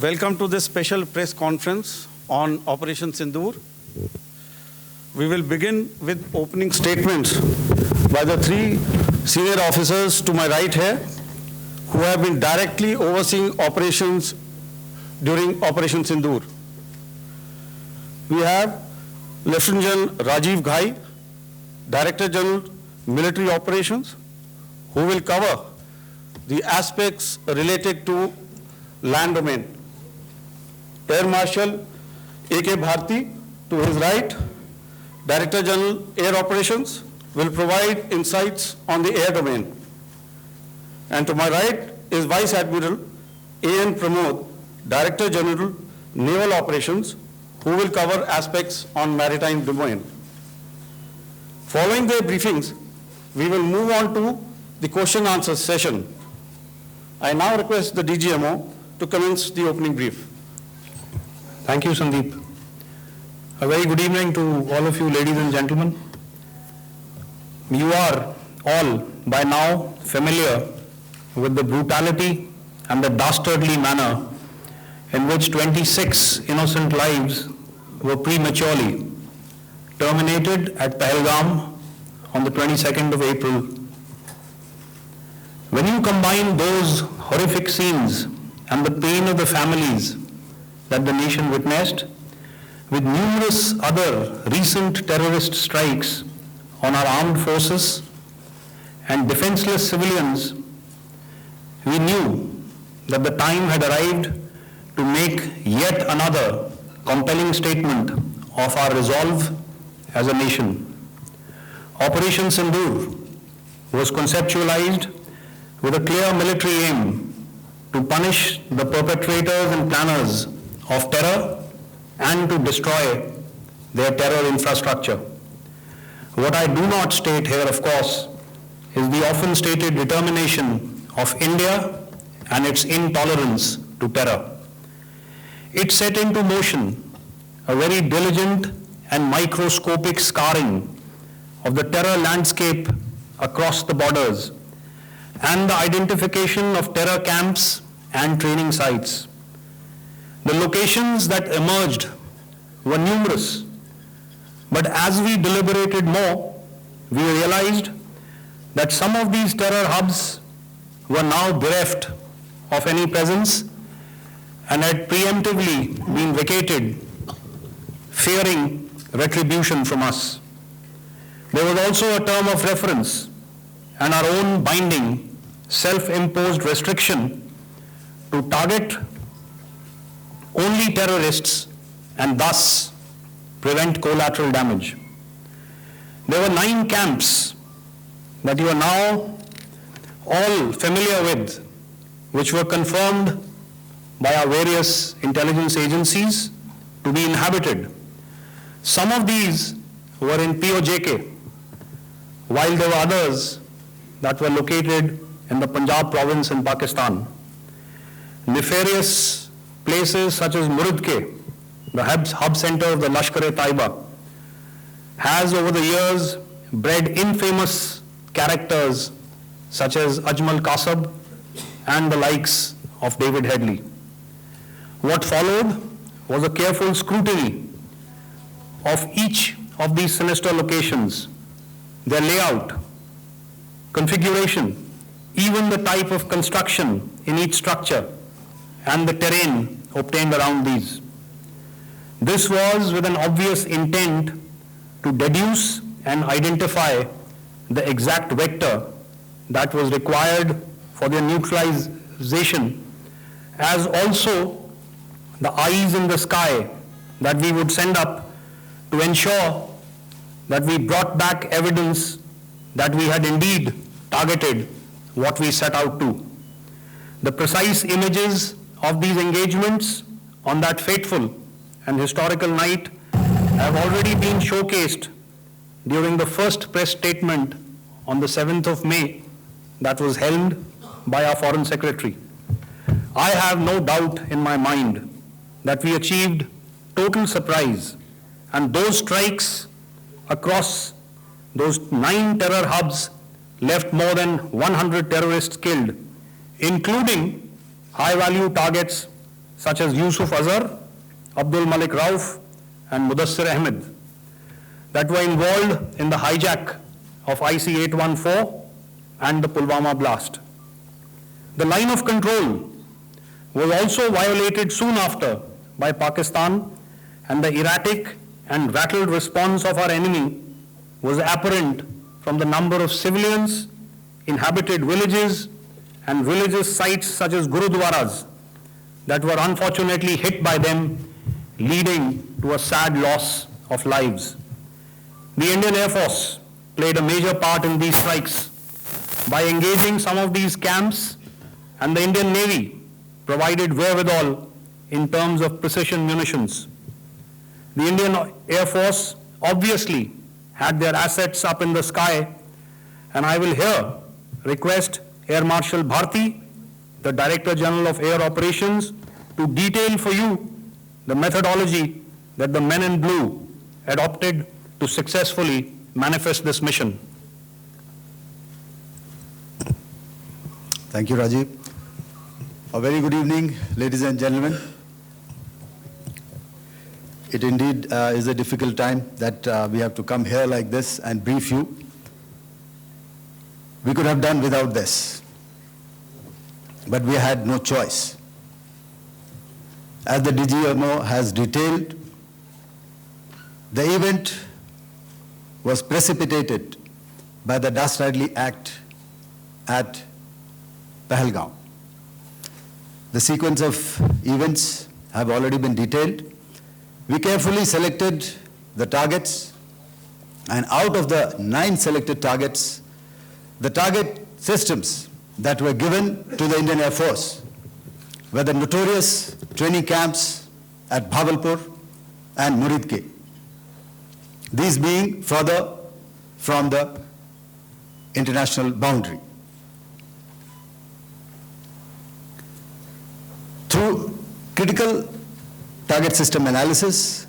Welcome to this special press conference on Operation Sindoor. We will begin with opening statements by the three senior officers to my right here, who have been directly overseeing operations during Operation Sindoor. We have Lieutenant General Rajiv Ghai, Director General Military Operations, who will cover the aspects related to land domain. Air Marshal AK Bharti, to his right, Director General Air Operations, will provide insights on the air domain. And to my right is Vice Admiral AN Pramod, Director General Naval Operations, who will cover aspects on maritime domain. Following their briefings, we will move on to the question answer session. I now request the DGMO to commence the opening brief. Thank you, Sandeep. A very good evening to all of you, ladies and gentlemen. You are all by now familiar with the brutality and the dastardly manner in which 26 innocent lives were prematurely terminated at Pahalgam on the 22nd of April. When you combine those horrific scenes and the pain of the families that the nation witnessed with numerous other recent terrorist strikes on our armed forces and defenseless civilians, we knew that the time had arrived to make yet another compelling statement of our resolve as a nation. Operation Sindoor was conceptualized with a clear military aim to punish the perpetrators and planners of terror and to destroy their terror infrastructure. What I do not state here, of course, is the often stated determination of India and its intolerance to terror. It set into motion a very diligent and microscopic scarring of the terror landscape across the borders and the identification of terror camps and training sites. The locations that emerged were numerous, but as we deliberated more, we realized that some of these terror hubs were now bereft of any presence and had preemptively been vacated, fearing retribution from us. There was also a term of reference and our own binding, self-imposed restriction to target only terrorists and thus prevent collateral damage. There were 9 camps that you are now all familiar with, which were confirmed by our various intelligence agencies to be inhabited. Some of these were in POJK, while there were others that were located in the Punjab province in Pakistan. Nefarious places such as Murudke, the hub center of the Lashkar-e-Taiba, has over the years bred infamous characters such as Ajmal Kasab and the likes of David Headley. What followed was a careful scrutiny of each of these sinister locations, their layout, configuration, even the type of construction in each structure, and the terrain obtained around these. This was with an obvious intent to deduce and identify the exact vector that was required for their neutralization, as also the eyes in the sky that we would send up to ensure that we brought back evidence that we had indeed targeted what we set out to. The precise images of these engagements on that fateful and historical night have already been showcased during the first press statement on the 7th of May that was held by our Foreign Secretary. I have no doubt in my mind that we achieved total surprise, and those strikes across those 9 terror hubs left more than 100 terrorists killed, including high-value targets such as Yusuf Azhar, Abdul Malik Rauf, and Mudassir Ahmed, that were involved in the hijack of IC-814 and the Pulwama blast. The line of control was also violated soon after by Pakistan, and the erratic and rattled response of our enemy was apparent from the number of civilians, inhabited villages, and religious sites such as Gurudwaras that were unfortunately hit by them, leading to a sad loss of lives. The Indian Air Force played a major part in these strikes by engaging some of these camps, and the Indian Navy provided wherewithal in terms of precision munitions. The Indian Air Force obviously had their assets up in the sky, and I will here request Air Marshal Bharti, the Director General of Air Operations, to detail for you the methodology that the men in blue adopted to successfully manifest this mission. Thank you, Rajiv. A very good evening, ladies and gentlemen. It indeed is a difficult time that we have to come here like this and brief you. We could have done without this, but we had no choice. As the DGMO has detailed, the event was precipitated by the dastardly act at Pahalgaon. The sequence of events have already been detailed. We carefully selected the targets, and out of the 9 selected targets, the target systems that were given to the Indian Air Force were the notorious training camps at Bhavalpur and Muridke, these being further from the international boundary. Through critical target system analysis,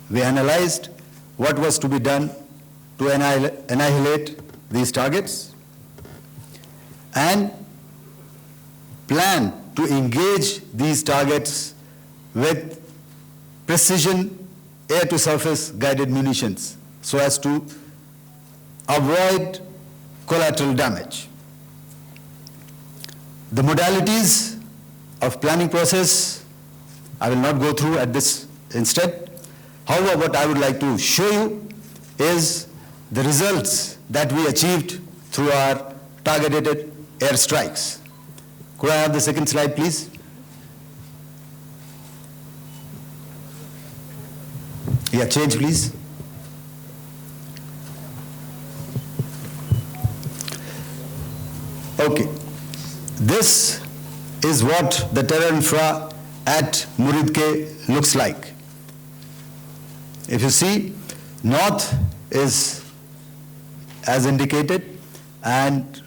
we analyzed what was to be done to annihilate these targets and plan to engage these targets with precision air-to-surface guided munitions so as to avoid collateral damage. The modalities of planning process I will not go through at this instant. However, what I would like to show you is the results that we achieved through our targeted air strikes. Could I have the second slide, please? Yeah, change, please. Okay. This is what the terror infra at Muridke looks like. If you see, north is as indicated, and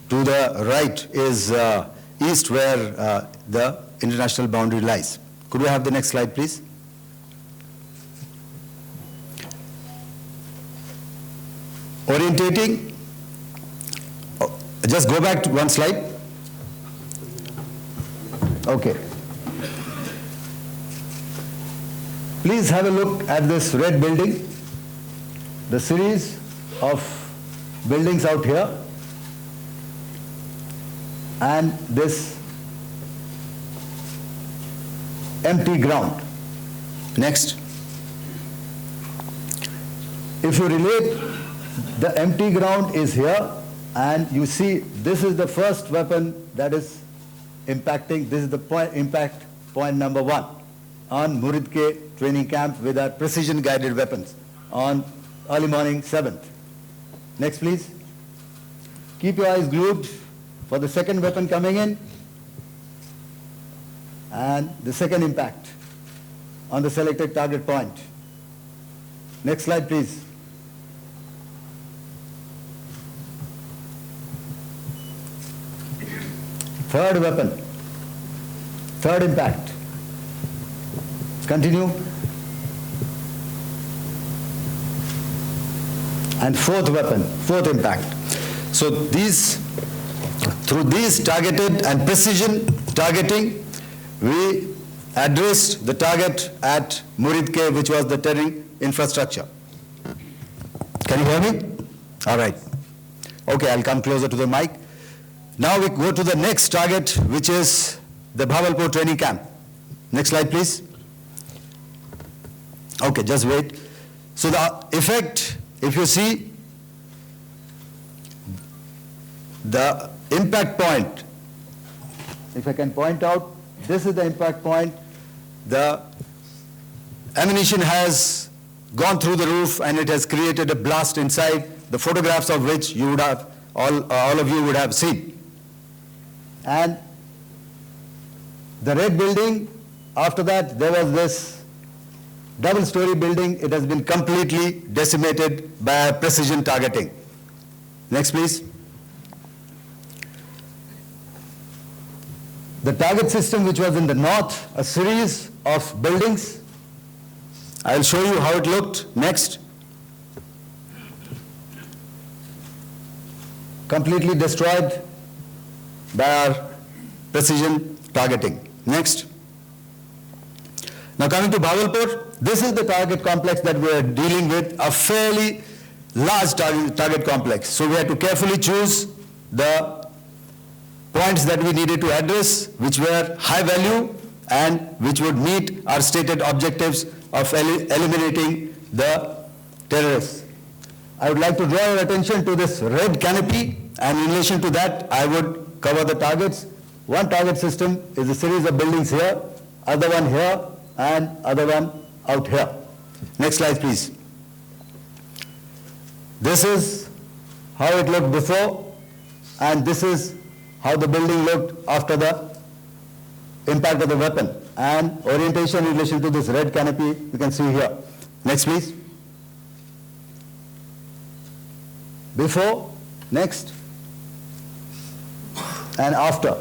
to the right is east, where the international boundary lies. Could we have the next slide, please? Orientating. Oh, just go back to one slide. Okay. Please have a look at this red building, the series of buildings out here, and this empty ground. Next. If you relate, the empty ground is here, and you see this is the first weapon that is impacting. This is the impact point number 1 on Muridke training camp with our precision guided weapons on early morning 7th. Next, please. Keep your eyes glued for the second weapon coming in and the second impact on the selected target point. Next slide, please. Third weapon, third impact. Continue. And fourth weapon, fourth impact. So through these targeted and precision targeting, we addressed the target at Murid K, which was the terrain infrastructure. Can you hear me? All right. Okay, I'll come closer to the mic. Now we go to the next target, which is the Bhavalpur training camp. Next slide, please. Okay, just wait. So the effect, if you see, the impact point, if I can point out, this is the impact point. The ammunition has gone through the roof and it has created a blast inside, the photographs of which you would have, all of you would have seen. And the red building, after that, there was this double-story building. It has been completely decimated by precision targeting. Next, please. The target system, which was in the north, a series of buildings. I'll show you how it looked. Next. Completely destroyed by our precision targeting. Next. Now coming to Bhavalpur, this is the target complex that we are dealing with, a fairly large target complex. So we had to carefully choose the points that we needed to address, which were high value and which would meet our stated objectives of eliminating the terrorists. I would like to draw your attention to this red canopy, and in relation to that, I would cover the targets. One target system is a series of buildings here, other one here, and other one out here. Next slide, please. This is how it looked before, and this is how the building looked after the impact of the weapon. And orientation in relation to this red canopy, you can see here. Next, please. Before, next, and after.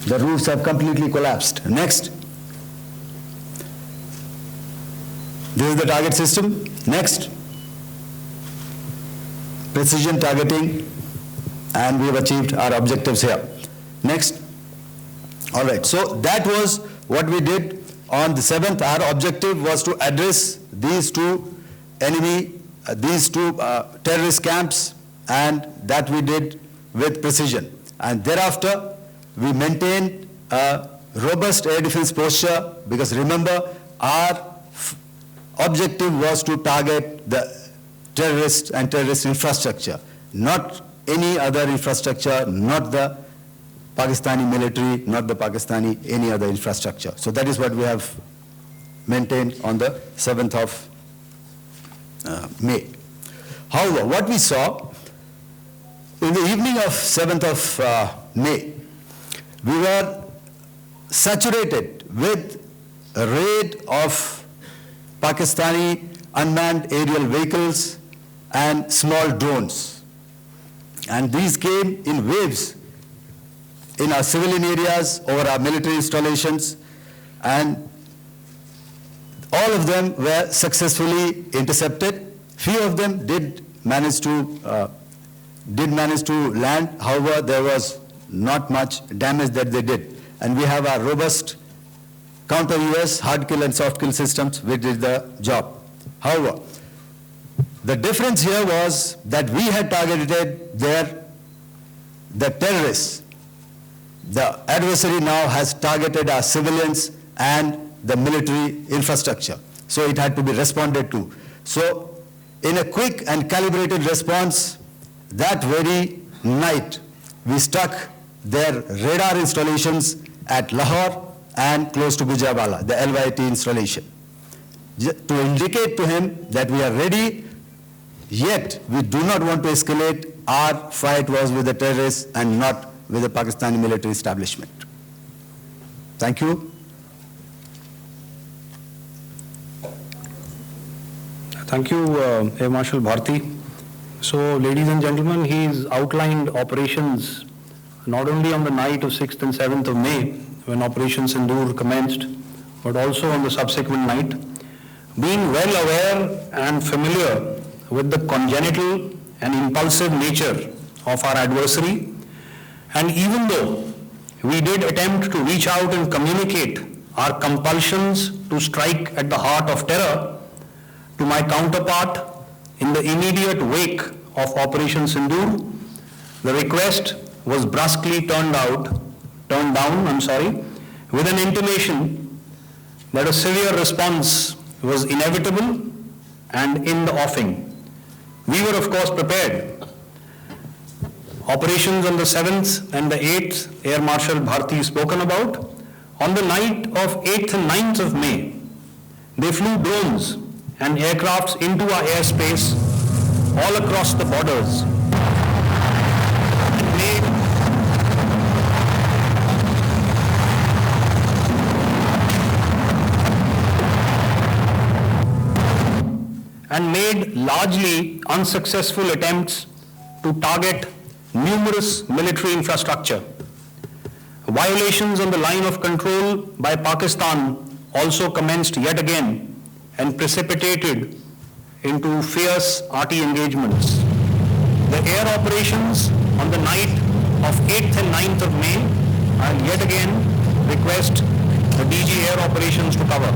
The roofs have completely collapsed. Next. This is the target system. Next. Precision targeting, and we have achieved our objectives here. Next. All right, so that was what we did on the 7th. Our objective was to address these two terrorist camps, and that we did with precision. And thereafter, we maintained a robust air defense posture, because remember, our objective was to target the terrorists and terrorist infrastructure, not any other infrastructure, not the Pakistani military, not the Pakistani any other infrastructure. So that is what we have maintained on the 7th of May. However, what we saw in the evening of 7th of May, we were saturated with a raid of Pakistani unmanned aerial vehicles and small drones. And these came in waves in our civilian areas, over our military installations, and all of them were successfully intercepted. Few of them did manage to land. However, there was not much damage that they did. And we have our robust counter-US hard kill and soft kill systems which did the job. However, the difference here was that we had targeted the terrorists. The adversary now has targeted our civilians and the military infrastructure. So it had to be responded to. So in a quick and calibrated response, that very night, we struck their radar installations at Lahore and close to Gujranwala, the LYT installation, to indicate to him that we are ready, yet we do not want to escalate. Our fight was with the terrorists and not with the Pakistani military establishment. Thank you. Thank you, Air Marshal Bharti. So, ladies and gentlemen, he's outlined operations not only on the night of 6th and 7th of May, when Operation Sindoor commenced, but also on the subsequent night. Being well aware and familiar with the congenital and impulsive nature of our adversary, and even though we did attempt to reach out and communicate our compulsions to strike at the heart of terror to my counterpart in the immediate wake of Operation Sindoor. The request was brusquely turned down, with an intimation that a severe response was inevitable and in the offing. We were of course prepared. Operations on the 7th and the 8th, Air Marshal Bharti spoken about. On the night of 8th and 9th of May, they flew drones and aircrafts into our airspace all across the borders and made largely unsuccessful attempts to target numerous military infrastructure. Violations on the line of control by Pakistan also commenced yet again and precipitated into fierce RT engagements. The air operations on the night of 8th and 9th of May, I'll yet again request the DG Air Operations to cover.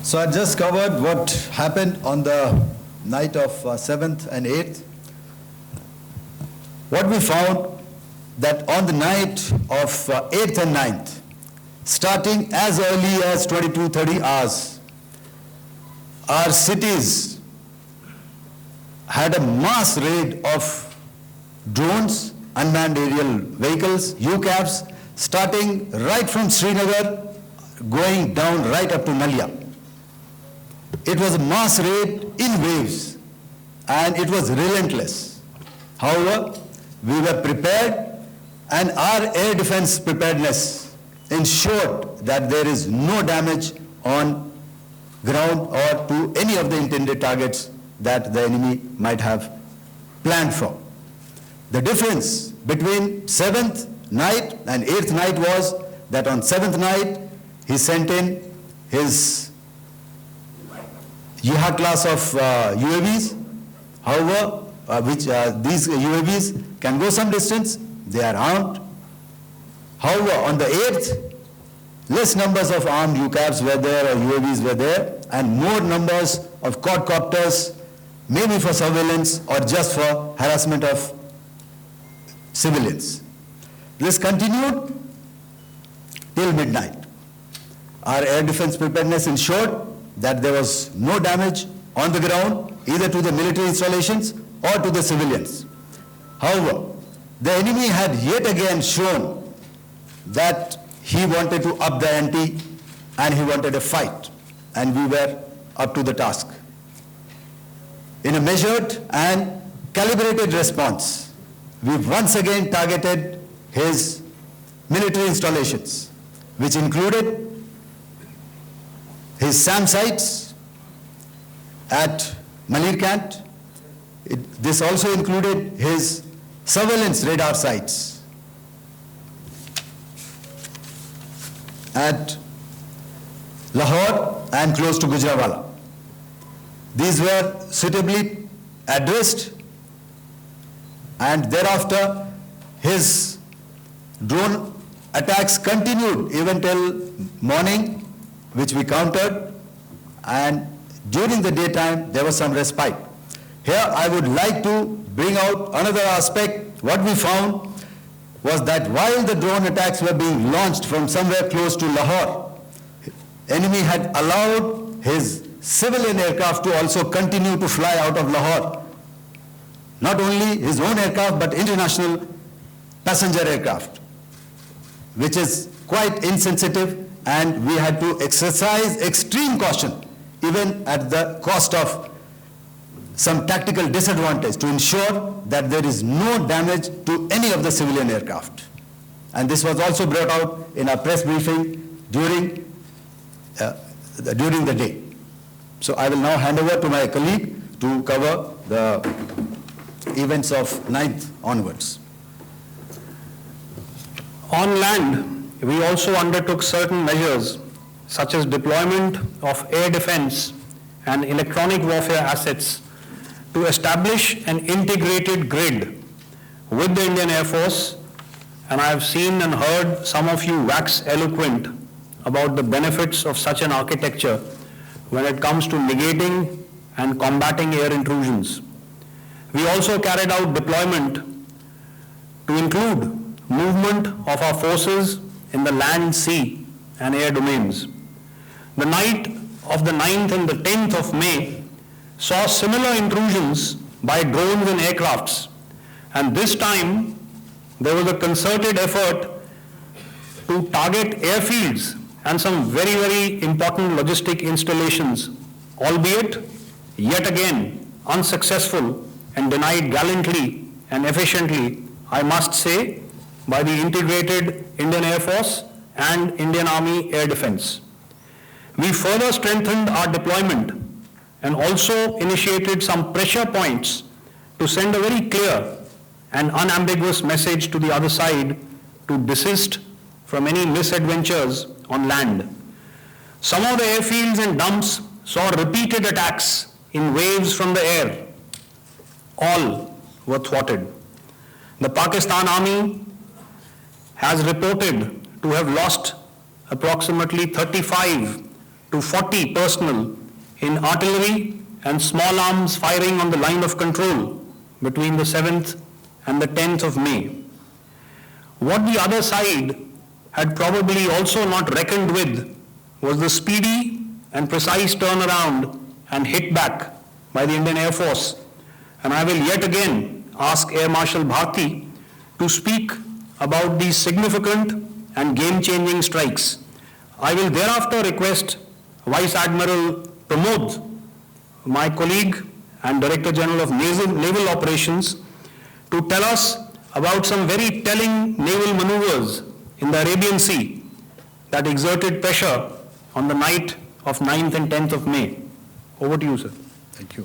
So I just covered what happened on the night of 7th and 8th. What we found that on the night of 8th and 9th, starting as early as 22:30 hours, our cities had a mass raid of drones, unmanned aerial vehicles, UCAVs, starting right from Srinagar, going down right up to Nalia. It was a mass raid in waves, and it was relentless. However, we were prepared, and our air defense preparedness ensured that there is no damage on ground or to any of the intended targets that the enemy might have planned for. The difference between 7th night and 8th night was that on 7th night, he sent in his Yeha class of UAVs, however, these UAVs can go some distance, they are armed. However, on the 8th, less numbers of armed UCAVs were there or UAVs were there, and more numbers of quadcopters, maybe for surveillance or just for harassment of civilians. This continued till midnight. Our air defense preparedness ensured that there was no damage on the ground, either to the military installations or to the civilians. However, the enemy had yet again shown that he wanted to up the ante and he wanted a fight, and we were up to the task. In a measured and calibrated response, we once again targeted his military installations, which included his SAM sites at Malirkant. This also included his surveillance radar sites at Lahore and close to Gujranwala. These were suitably addressed, and thereafter his drone attacks continued even till morning, which we countered, and during the daytime there was some respite. Here I would like to bring out another aspect. What we found was that while the drone attacks were being launched from somewhere close to Lahore, enemy had allowed his civilian aircraft to also continue to fly out of Lahore. Not only his own aircraft, but international passenger aircraft, which is quite insensitive, and we had to exercise extreme caution, even at the cost of some tactical disadvantage, to ensure that there is no damage to any of the civilian aircraft. And this was also brought out in our press briefing during the day. So I will now hand over to my colleague to cover the events of 9th onwards. On land, we also undertook certain measures such as deployment of air defense and electronic warfare assets to establish an integrated grid with the Indian Air Force, and I have seen and heard some of you wax eloquent about the benefits of such an architecture when it comes to negating and combating air intrusions. We also carried out deployment to include movement of our forces in the land, sea, and air domains. The night of the 9th and the 10th of May saw similar intrusions by drones and aircrafts, and this time there was a concerted effort to target airfields and some very, very important logistic installations, albeit yet again unsuccessful and denied gallantly and efficiently, I must say, by the integrated Indian Air Force and Indian Army Air Defense. We further strengthened our deployment and also initiated some pressure points to send a very clear and unambiguous message to the other side to desist from any misadventures on land. Some of the airfields and dumps saw repeated attacks in waves from the air. All were thwarted. The Pakistan Army has reported to have lost approximately 35 to 40 personnel in artillery and small arms firing on the line of control between the 7th and the 10th of May. What the other side had probably also not reckoned with was the speedy and precise turnaround and hit back by the Indian Air Force. And I will yet again ask Air Marshal Bharti to speak about these significant and game-changing strikes. I will thereafter request Vice Admiral Pramod, my colleague and Director General of Naval Operations, to tell us about some very telling naval maneuvers in the Arabian Sea that exerted pressure on the night of 9th and 10th of May. Over to you, sir. Thank you.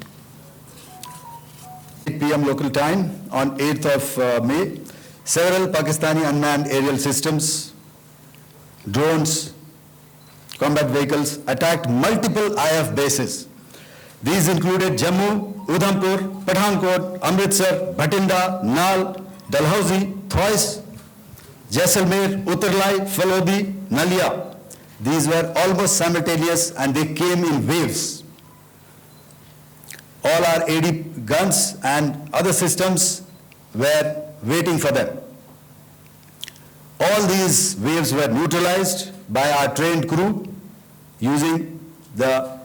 8 p.m. local time on 8th of May, several Pakistani unmanned aerial systems, drones, combat vehicles attacked multiple IAF bases. These included Jammu, Udhampur, Pathankot, Amritsar, Bhatinda, Nal, Dalhousie, Thois, Jaisalmer, Uttarlai, Falodi, Nalia. These were almost simultaneous and they came in waves. All our AD guns and other systems were waiting for them. All these waves were neutralized by our trained crew using the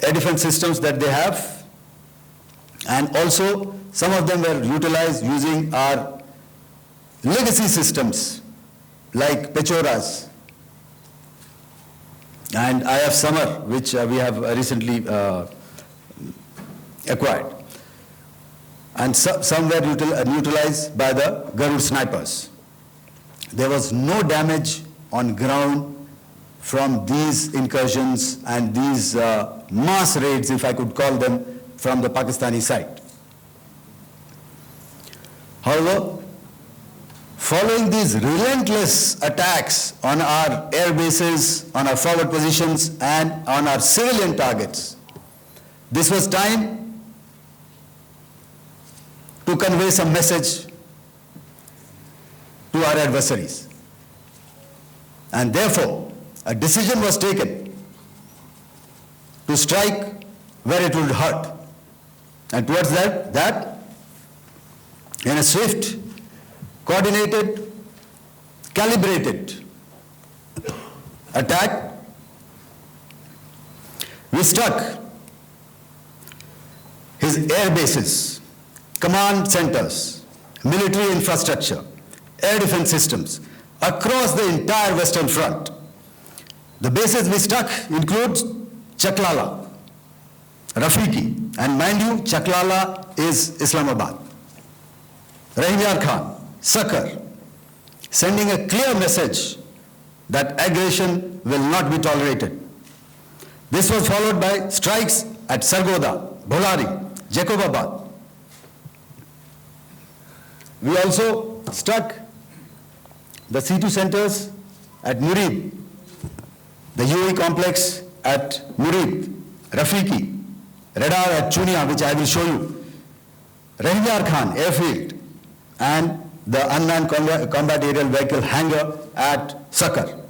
air defense systems that they have, and also some of them were utilized using our legacy systems like Pechoras and IAF Summer, which we have recently acquired. And some were neutralized by the Garud snipers. There was no damage on ground from these incursions and these mass raids, if I could call them, from the Pakistani side. However, following these relentless attacks on our air bases, on our forward positions, and on our civilian targets, this was time to convey some message to our adversaries. And therefore, a decision was taken to strike where it would hurt. And towards that, in a swift, coordinated, calibrated attack, we struck his air bases, command centers, military infrastructure, air defense systems across the entire Western Front. The bases we struck include Chaklala, Rafiki, and mind you, Chaklala is Islamabad. Rahim Yar Khan, Sakar, sending a clear message that aggression will not be tolerated. This was followed by strikes at Sargoda, Bholari, Jacobabad. We also struck the C2 centers at Murid, the UAE complex at Murid, Rafiki, radar at Chunia, which I will show you, Rahinyar Khan airfield, and the unmanned combat aerial vehicle hangar at Sakar.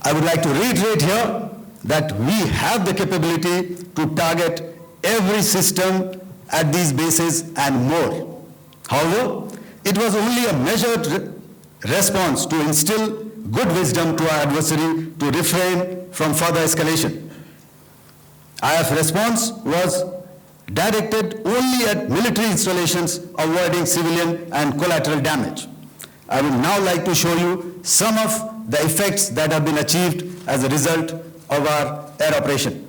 I would like to reiterate here that we have the capability to target every system at these bases and more. However, it was only a measured response to instill good wisdom to our adversary to refrain from further escalation. IAF response was directed only at military installations, avoiding civilian and collateral damage. I would now like to show you some of the effects that have been achieved as a result of our air operation.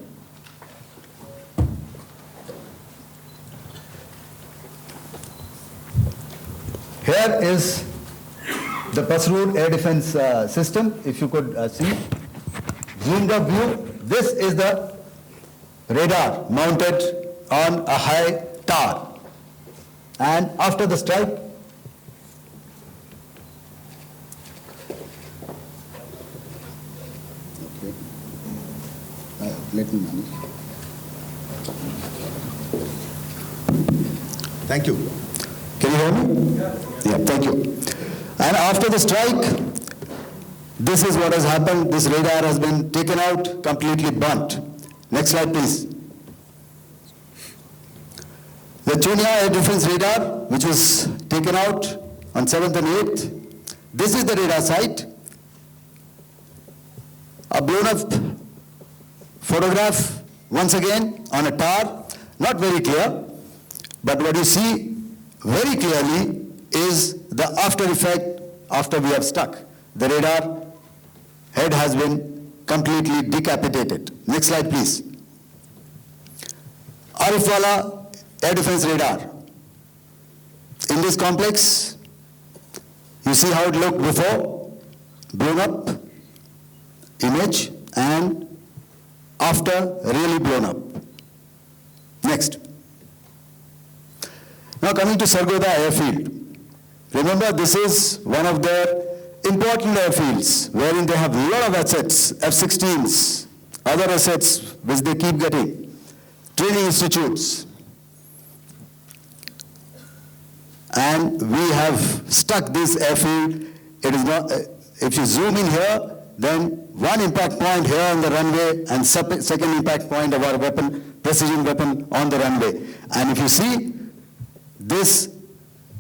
Here is the Pasroor air defense system, if you could see. Zoomed up view, this is the radar mounted on a high tower. And after the strike, let me manage. Thank you. Can you hear me? Yeah, thank you. And after the strike, this is what has happened. This radar has been taken out, completely burnt. Next slide, please. The Chunia air defense radar, which was taken out on 7th and 8th. This is the radar site. A blown up photograph, once again, on a tower. Not very clear, but what you see very clearly is the after effect after we have struck. The radar head has been completely decapitated. Next slide, please. Arifwala air defense radar. In this complex, you see how it looked before, blown up image, and after really blown up. Next. Now coming to Sargodha airfield. Remember, this is one of their important airfields wherein they have a lot of assets, F-16s, other assets which they keep getting, training institutes. And we have stuck this airfield. It is not, if you zoom in here, then one impact point here on the runway and second impact point of our weapon, precision weapon on the runway. And if you see, this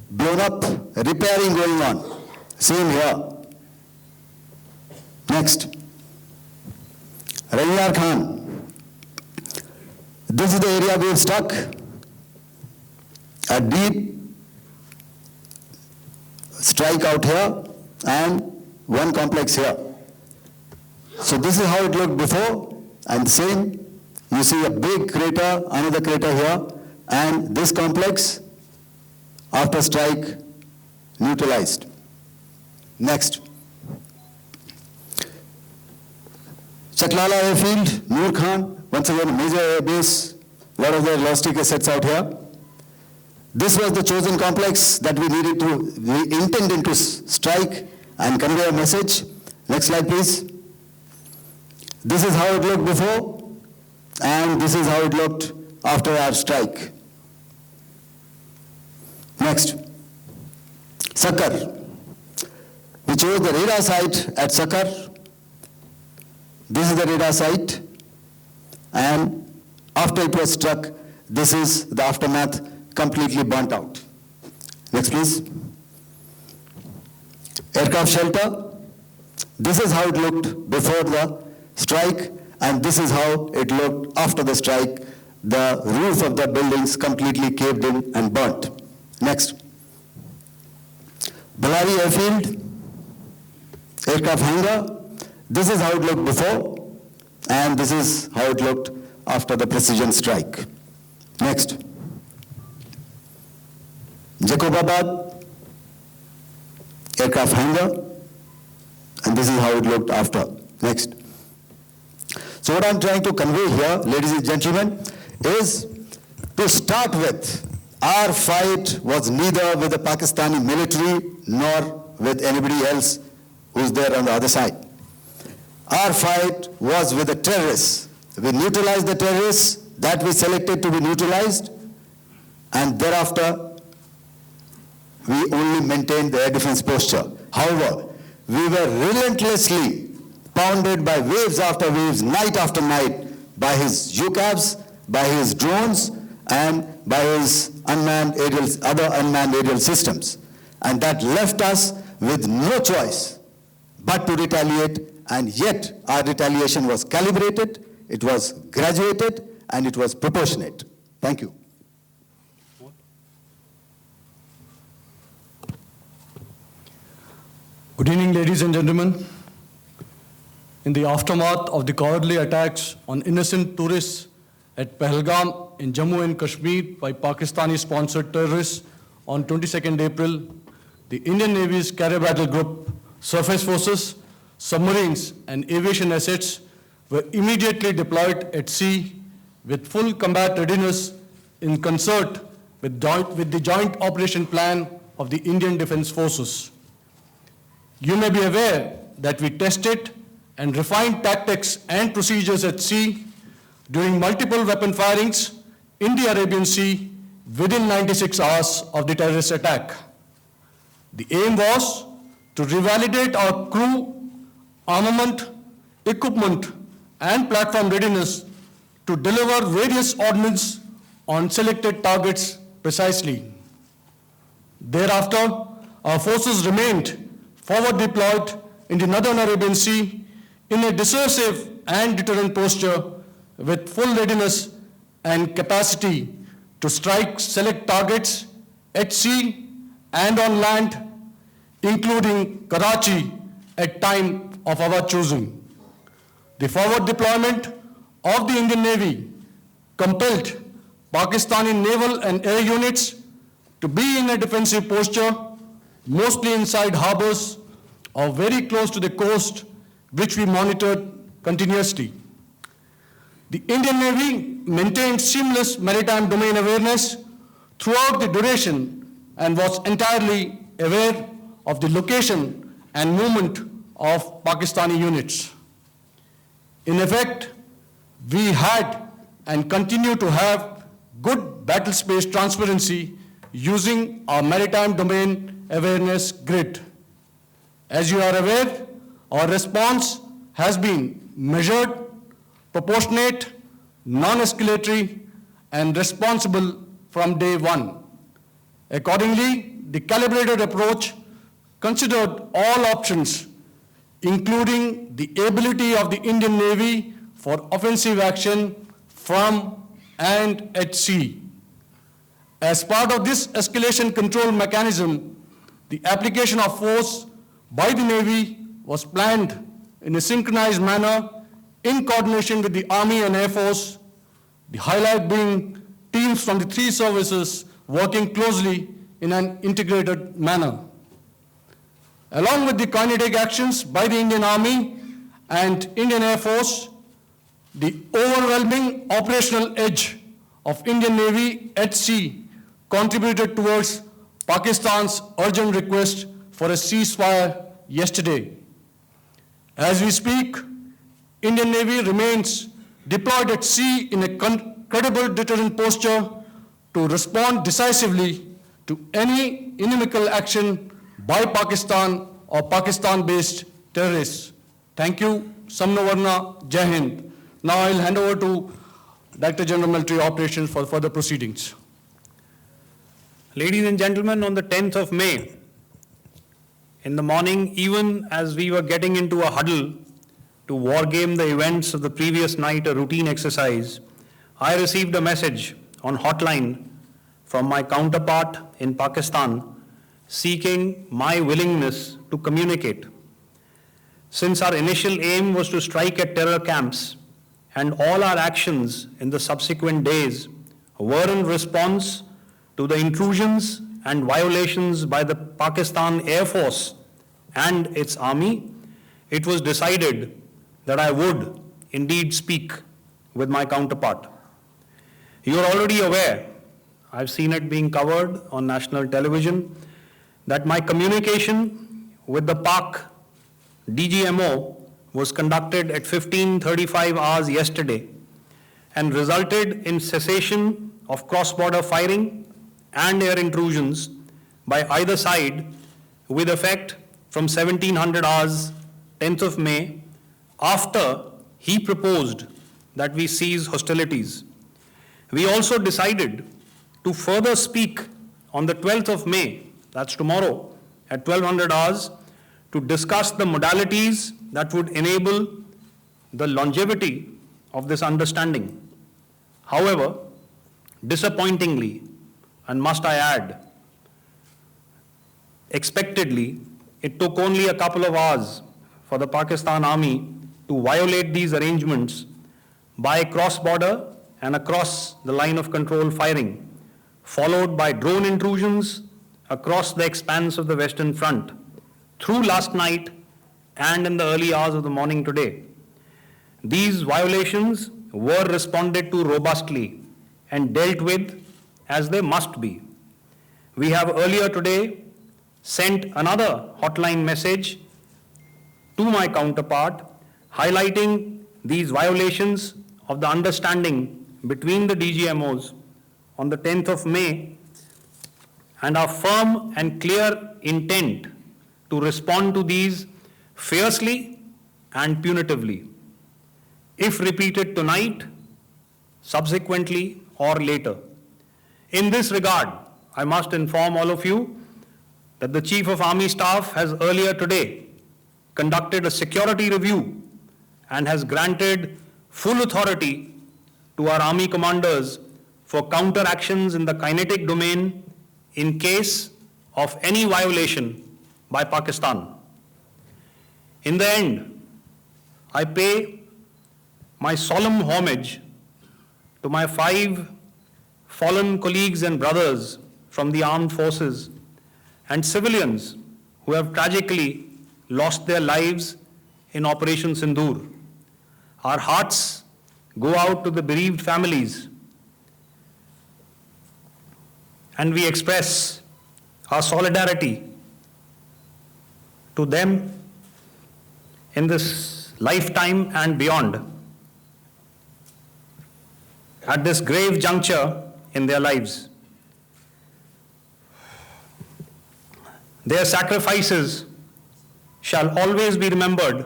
blown up repairing going on. Same here. Next. Rahinyar Khan. This is the area we have struck. A deep strike out here and one complex here. So this is how it looked before, and the same. You see a big crater, another crater here, and this complex after strike neutralized. Next. Chaklala airfield, Noor Khan, once again a major air base, a lot of their logistic assets out here. This was the chosen complex that we intended to strike and convey a message. Next slide, please. This is how it looked before, and this is how it looked after our strike. Next. Sakar. We chose the radar site at Sakar. This is the radar site, and after it was struck, this is the aftermath, completely burnt out. Next, please. Aircraft shelter. This is how it looked before the strike, and this is how it looked after the strike. The roof of the buildings completely caved in and burnt. Next. Ballari airfield, aircraft hangar. This is how it looked before, and this is how it looked after the precision strike. Next. Jacobabad, aircraft hangar, and this is how it looked after. Next. So what I'm trying to convey here, ladies and gentlemen, is to start with, our fight was neither with the Pakistani military nor with anybody else who's there on the other side. Our fight was with the terrorists. We neutralized the terrorists that we selected to be neutralized, and thereafter we only maintained the air defense posture. However, we were relentlessly pounded by waves after waves, night after night, by his UCAVs, by his drones, and by his other unmanned aerial systems. And that left us with no choice but to retaliate, and yet our retaliation was calibrated, it was graduated, and it was proportionate. Thank you. Good evening, ladies and gentlemen. In the aftermath of the cowardly attacks on innocent tourists at Pahalgam in Jammu and Kashmir by Pakistani-sponsored terrorists on 22nd April, the Indian Navy's Carrier Battle Group, surface forces, submarines, and aviation assets were immediately deployed at sea with full combat readiness in concert with the joint operation plan of the Indian Defence Forces. You may be aware that we tested and refined tactics and procedures at sea during multiple weapon firings in the Arabian Sea within 96 hours of the terrorist attack. The aim was to revalidate our crew, armament, equipment, and platform readiness to deliver various ordnance on selected targets precisely. Thereafter, our forces remained forward deployed in the Northern Arabian Sea in a dissuasive and deterrent posture with full readiness and capacity to strike select targets at sea and on land, including Karachi at time of our choosing. The forward deployment of the Indian Navy compelled Pakistani naval and air units to be in a defensive posture, mostly inside harbors or very close to the coast, which we monitored continuously. The Indian Navy maintained seamless maritime domain awareness throughout the duration and was entirely aware of the location and movement of Pakistani units. In effect, we had and continue to have good battle space transparency using our maritime domain awareness grid. As you are aware, our response has been measured, proportionate, non-escalatory, and responsible from day one. Accordingly, the calibrated approach considered all options, including the ability of the Indian Navy for offensive action from and at sea. As part of this escalation control mechanism, the application of force by the Navy was planned in a synchronized manner in coordination with the Army and Air Force, the highlight being teams from the three services working closely in an integrated manner. Along with the kinetic actions by the Indian Army and Indian Air Force, the overwhelming operational edge of Indian Navy at sea contributed towards Pakistan's urgent request for a ceasefire yesterday. As we speak, Indian Navy remains deployed at sea in a credible deterrent posture to respond decisively to any inimical action by Pakistan or Pakistan-based terrorists. Thank you. Samna Varna, Jai Hind. Now I'll hand over to Director General Military Operations for further proceedings. Ladies and gentlemen, on the 10th of May, in the morning, even as we were getting into a huddle to wargame the events of the previous night, a routine exercise, I received a message on hotline from my counterpart in Pakistan seeking my willingness to communicate. Since our initial aim was to strike at terror camps, and all our actions in the subsequent days were in response to the intrusions and violations by the Pakistan Air Force and its army, it was decided that I would indeed speak with my counterpart. You are already aware, I've seen it being covered on national television, that my communication with the Pak DGMO was conducted at 15:35 hours yesterday and resulted in cessation of cross-border firing and air intrusions by either side with effect from 1700 hours 10th of May, after he proposed that we cease hostilities. We also decided to further speak on the 12th of May, that's tomorrow, at 1200 hours, to discuss the modalities that would enable the longevity of this understanding. However, disappointingly, and must I add, expectedly, it took only a couple of hours for the Pakistan Army to violate these arrangements by cross-border and across the line of control firing, followed by drone intrusions across the expanse of the Western Front through last night and in the early hours of the morning today. These violations were responded to robustly and dealt with as they must be. We have earlier today sent another hotline message to my counterpart highlighting these violations of the understanding between the DGMOs on the 10th of May and our firm and clear intent to respond to these fiercely and punitively, if repeated tonight, subsequently, or later. In this regard, I must inform all of you that the Chief of Army Staff has earlier today conducted a security review and has granted full authority to our Army commanders for counter-actions in the kinetic domain in case of any violation by Pakistan. In the end, I pay my solemn homage to my 5 fallen colleagues and brothers from the armed forces and civilians who have tragically lost their lives in Operation Sindoor. Our hearts go out to the bereaved families, and we express our solidarity to them in this lifetime and beyond, at this grave juncture in their lives. Their sacrifices shall always be remembered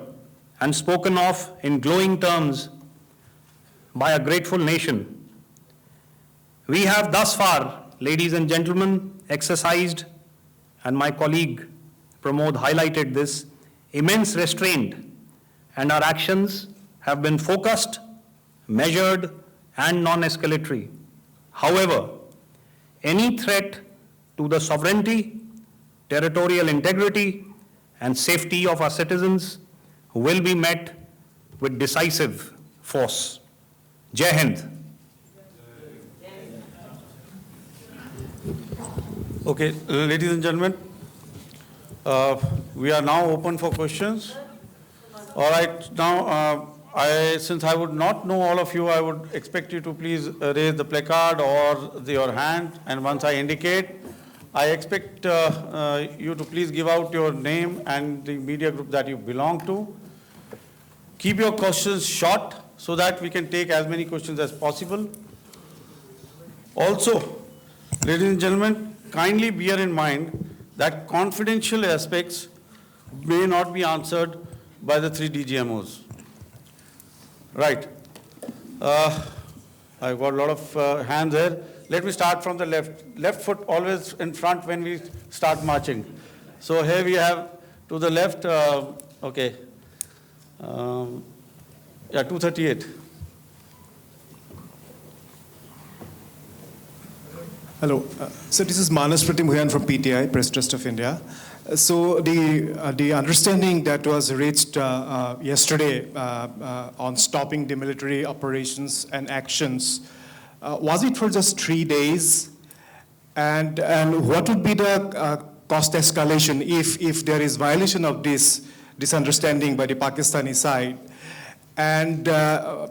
and spoken of in glowing terms by a grateful nation. We have thus far, ladies and gentlemen, exercised, and my colleague Pramod highlighted this, immense restraint, and our actions have been focused, measured, and non-escalatory. However, any threat to the sovereignty, territorial integrity, and safety of our citizens will be met with decisive force. Jai Hind. Okay, ladies and gentlemen, we are now open for questions. All right, now, since I would not know all of you, I would expect you to please raise the placard or your hand, and once I indicate, I expect you to please give out your name and the media group that you belong to. Keep your questions short so that we can take as many questions as possible. Also, ladies and gentlemen, kindly bear in mind that confidential aspects may not be answered by the 3 DGMOs. Right. I've got a lot of hands there. Let me start from the left. Left foot always in front when we start marching. So here we have to the left, okay. Yeah, 238. Hello. So this is Manas Pratimhuyan from PTI, Press Trust of India. So the understanding that was reached yesterday on stopping demilitary operations and actions, was it for just 3 days? And what would be the cost escalation if there is violation of this understanding by the Pakistani side? And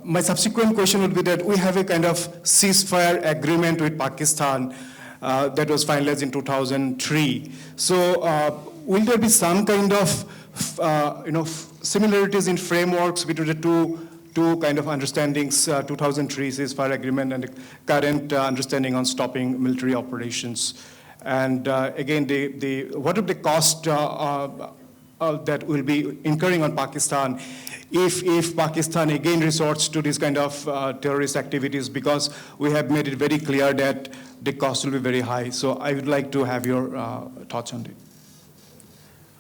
my subsequent question would be that we have a kind of ceasefire agreement with Pakistan that was finalized in 2003. So will there be some kind of similarities in frameworks between the two kind of understandings, 2003 ceasefire agreement and the current understanding on stopping military operations. And again, what would the cost that will be incurring on Pakistan if Pakistan again resorts to these kind of terrorist activities, because we have made it very clear that the cost will be very high. So I would like to have your thoughts on it.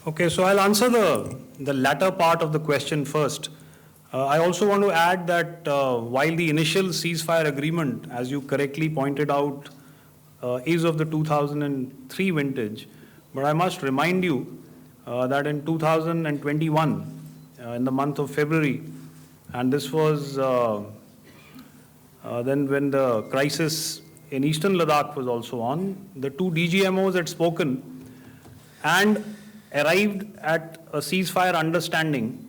Okay, so I'll answer the latter part of the question first. I also want to add that while the initial ceasefire agreement, as you correctly pointed out, is of the 2003 vintage, but I must remind you that in 2021, in the month of February, and this was then when the crisis in eastern Ladakh was also on, the two DGMOs had spoken and arrived at a ceasefire understanding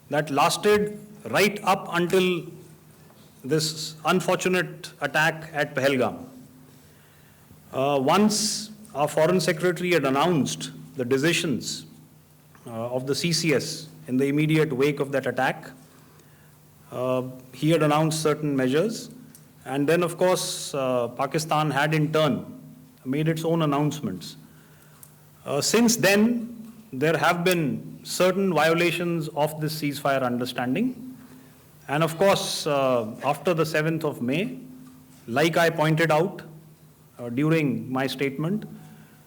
that lasted right up until this unfortunate attack at Pahalgam. Once our Foreign Secretary had announced the decisions of the CCS in the immediate wake of that attack, he had announced certain measures, and then of course Pakistan had in turn made its own announcements. Since then, there have been certain violations of this ceasefire understanding, and of course after the 7th of May, like I pointed out during my statement,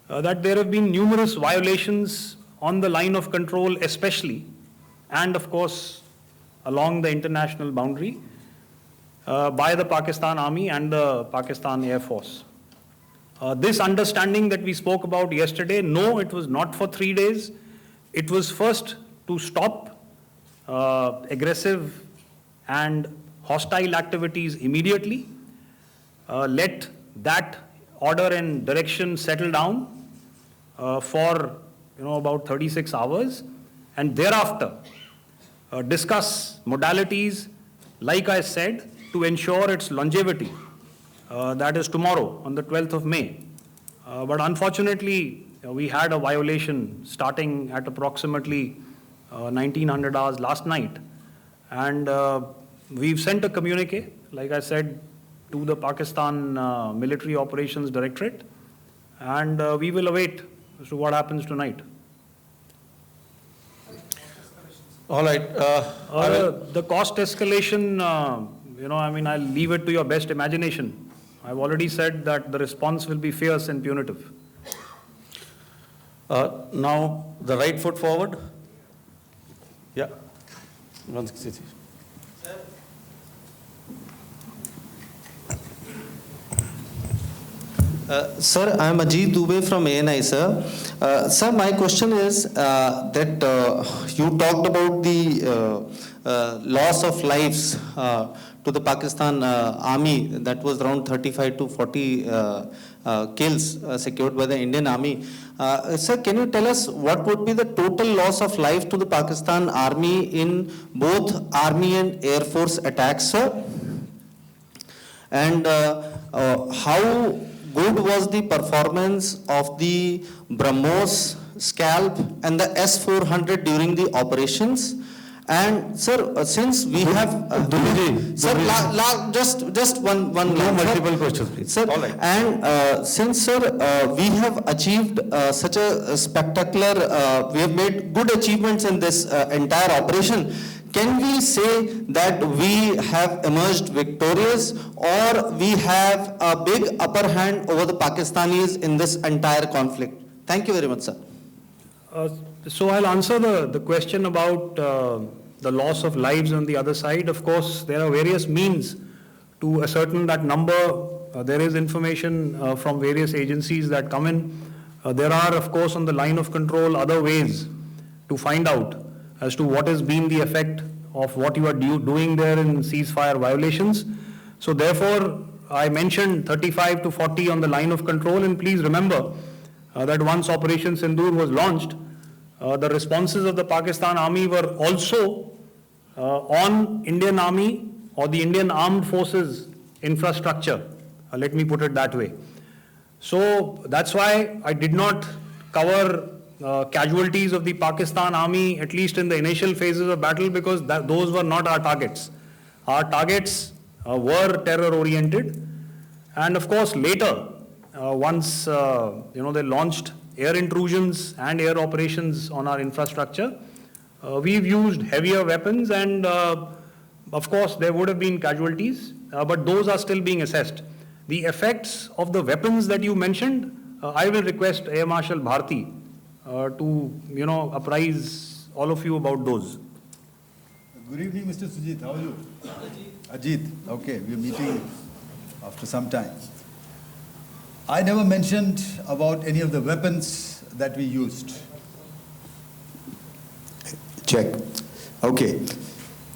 that there have been numerous violations on the line of control especially, and of course along the international boundary by the Pakistan Army and the Pakistan Air Force. This understanding that we spoke about yesterday, no, it was not for 3 days. It was first to stop aggressive and hostile activities immediately, let that order and direction settle down for about 36 hours, and thereafter discuss modalities, like I said, to ensure its longevity. That is tomorrow on the 12th of May. But unfortunately, we had a violation starting at approximately 1900 hours last night. And we've sent a communique, like I said, to the Pakistan Military Operations Directorate. And we will await as to what happens tonight. All right. The cost escalation, I'll leave it to your best imagination. I've already said that the response will be fierce and punitive. Now, the right foot forward. Yeah. Sir, I am Ajit Dubey from ANI, sir. Sir, my question is that you talked about the loss of lives to the Pakistan Army, that was around 35 to 40 kills secured by the Indian Army. Sir, can you tell us what would be the total loss of life to the Pakistan Army in both Army and Air Force attacks, sir? And how good was the performance of the BrahMos, Scalp and the S-400 during the operations? And sir, since we have just one multiple questions, please. Sir, all right. And since sir, we have achieved such a spectacular, we have made good achievements in this entire operation. Can we say that we have emerged victorious, or we have a big upper hand over the Pakistanis in this entire conflict? Thank you very much, sir. So I'll answer the question about the loss of lives on the other side. Of course, there are various means to ascertain that number. There is information from various agencies that come in. There are, of course, on the line of control, other ways to find out as to what has been the effect of what you are doing there in ceasefire violations. So therefore, I mentioned 35 to 40 on the line of control, and please remember that once Operation Sindoor was launched, the responses of the Pakistan Army were also on Indian Army or the Indian Armed Forces infrastructure. Let me put it that way. So that's why I did not cover casualties of the Pakistan army, at least in the initial phases of battle, because those were not our targets. Our targets were terror-oriented. And of course, later, once they launched air intrusions and air operations on our infrastructure, we've used heavier weapons, and of course, there would have been casualties, but those are still being assessed. The effects of the weapons that you mentioned, I will request Air Marshal Bharti to, apprise all of you about those. Good evening, Mr. Sujit. How are you? Ajit. Okay, we're meeting after some time. I never mentioned about any of the weapons that we used. Check. Okay.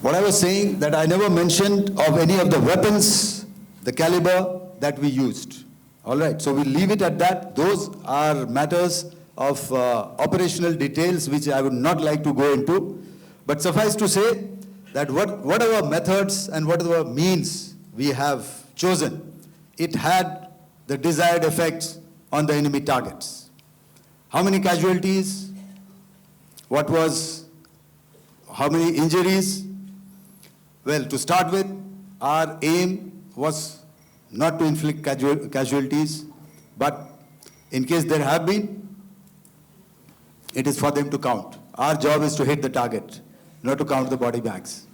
What I was saying, that I never mentioned of any of the weapons, the caliber that we used. All right, so we'll leave it at that. Those are matters of operational details which I would not like to go into. But suffice to say that whatever methods and whatever means we have chosen, it had the desired effects on the enemy targets. How many casualties? How many injuries? Well, to start with, our aim was not to inflict casualties, but in case there have been, it is for them to count. Our job is to hit the target, not to count the body bags.